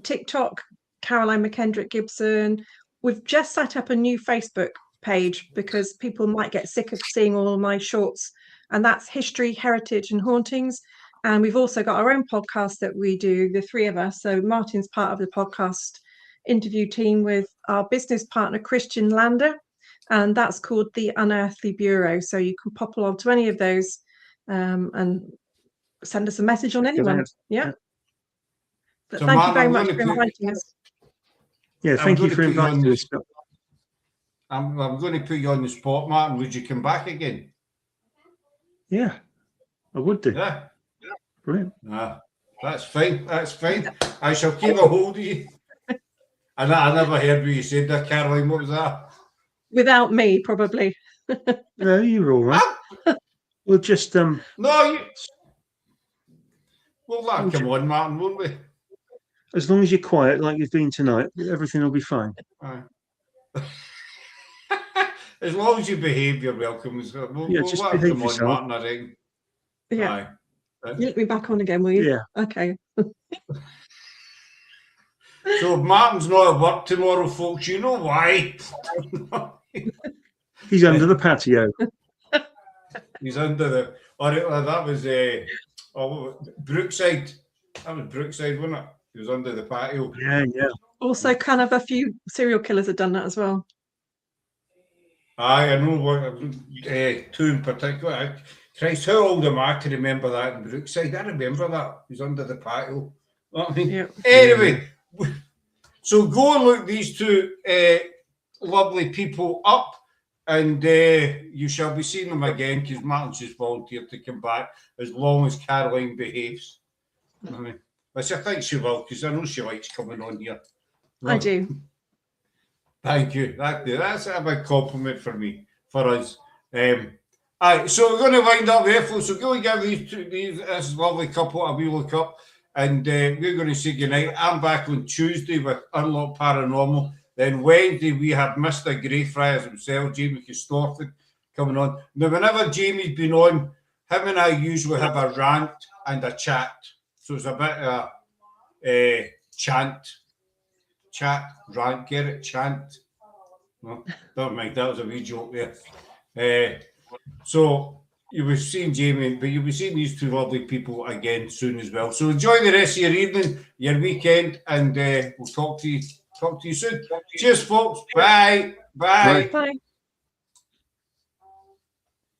Speaker 2: TikTok, Caroline McKendrick Gibson. We've just set up a new Facebook page because people might get sick of seeing all of my shorts, and that's History, Heritage and Hauntings. And we've also got our own podcast that we do, the three of us. So Martin's part of the podcast interview team with our business partner, Christian Lander. And that's called The Unearthly Bureau. So you can pop along to any of those and send us a message on anyone. Yeah. But
Speaker 1: So,
Speaker 2: thank
Speaker 1: Martin,
Speaker 2: you very
Speaker 1: I'm
Speaker 2: much
Speaker 1: gonna
Speaker 2: for
Speaker 1: put-
Speaker 2: inviting us.
Speaker 3: Yeah,
Speaker 1: I'm
Speaker 3: thank you
Speaker 1: gonna
Speaker 3: for
Speaker 1: put you on
Speaker 3: inviting
Speaker 1: this-
Speaker 3: us.
Speaker 1: I'm going to put you on the spot, Martin. Would you come back again?
Speaker 3: Yeah, I would do.
Speaker 1: Yeah.
Speaker 3: Brilliant.
Speaker 1: That's fine. That's fine. I shall keep a hold of you. And I never heard what you said there, Caroline. What was that?
Speaker 2: Without me, probably.
Speaker 3: No, you're all right. We'll just
Speaker 1: No, you. We'll let it come on, Martin, won't we?
Speaker 3: as long as you're quiet like you've been tonight, everything will be fine.
Speaker 1: Aye. As long as you behave, you're welcome. We'll
Speaker 3: Just
Speaker 1: let it
Speaker 3: behave
Speaker 1: come on,
Speaker 3: yourself.
Speaker 1: Martin, I think.
Speaker 2: Yeah.
Speaker 1: Aye.
Speaker 2: You let me back on again, will you?
Speaker 3: Yeah.
Speaker 2: Okay.
Speaker 1: So if Martin's not at work tomorrow, folks, you know why.
Speaker 3: He's under the patio.
Speaker 1: He's under the. That was Brookside. That was Brookside, wasn't it? He was under the patio.
Speaker 3: Yeah, yeah.
Speaker 2: Also, kind of a few serial killers have done that as well.
Speaker 1: Aye, I know what. Two in particular. Christ, how old am I to remember that in Brookside? I remember that. He was under the patio. You know what I mean?
Speaker 2: Yeah.
Speaker 1: Anyway, so go and look these two lovely people up, and you shall be seeing them again because Martin's just volunteered to come back as long as Caroline behaves. I mean, which I think she will because I know she likes coming on here.
Speaker 2: I do.
Speaker 1: Thank you. That's a big compliment for me, for us. Aye, so we're going to wind up there, folks. So go and give this lovely couple a wee look up, and we're going to say goodnight. I'm back on Tuesday with Unlock Paranormal. Then Wednesday we have Mr. Greyfriars himself, Jamie Costorfin, coming on. Now, whenever Jamie's been on, him and I usually have a rant and a chat. So it's a bit of a chat, rant, get it, chant. No, don't mind, that was a wee joke there. So you were seeing Jamie, but you'll be seeing these two lovely people again soon as well. So enjoy the rest of your evening, your weekend, and we'll talk to you soon. Cheers, folks. Bye. Bye.
Speaker 2: Bye.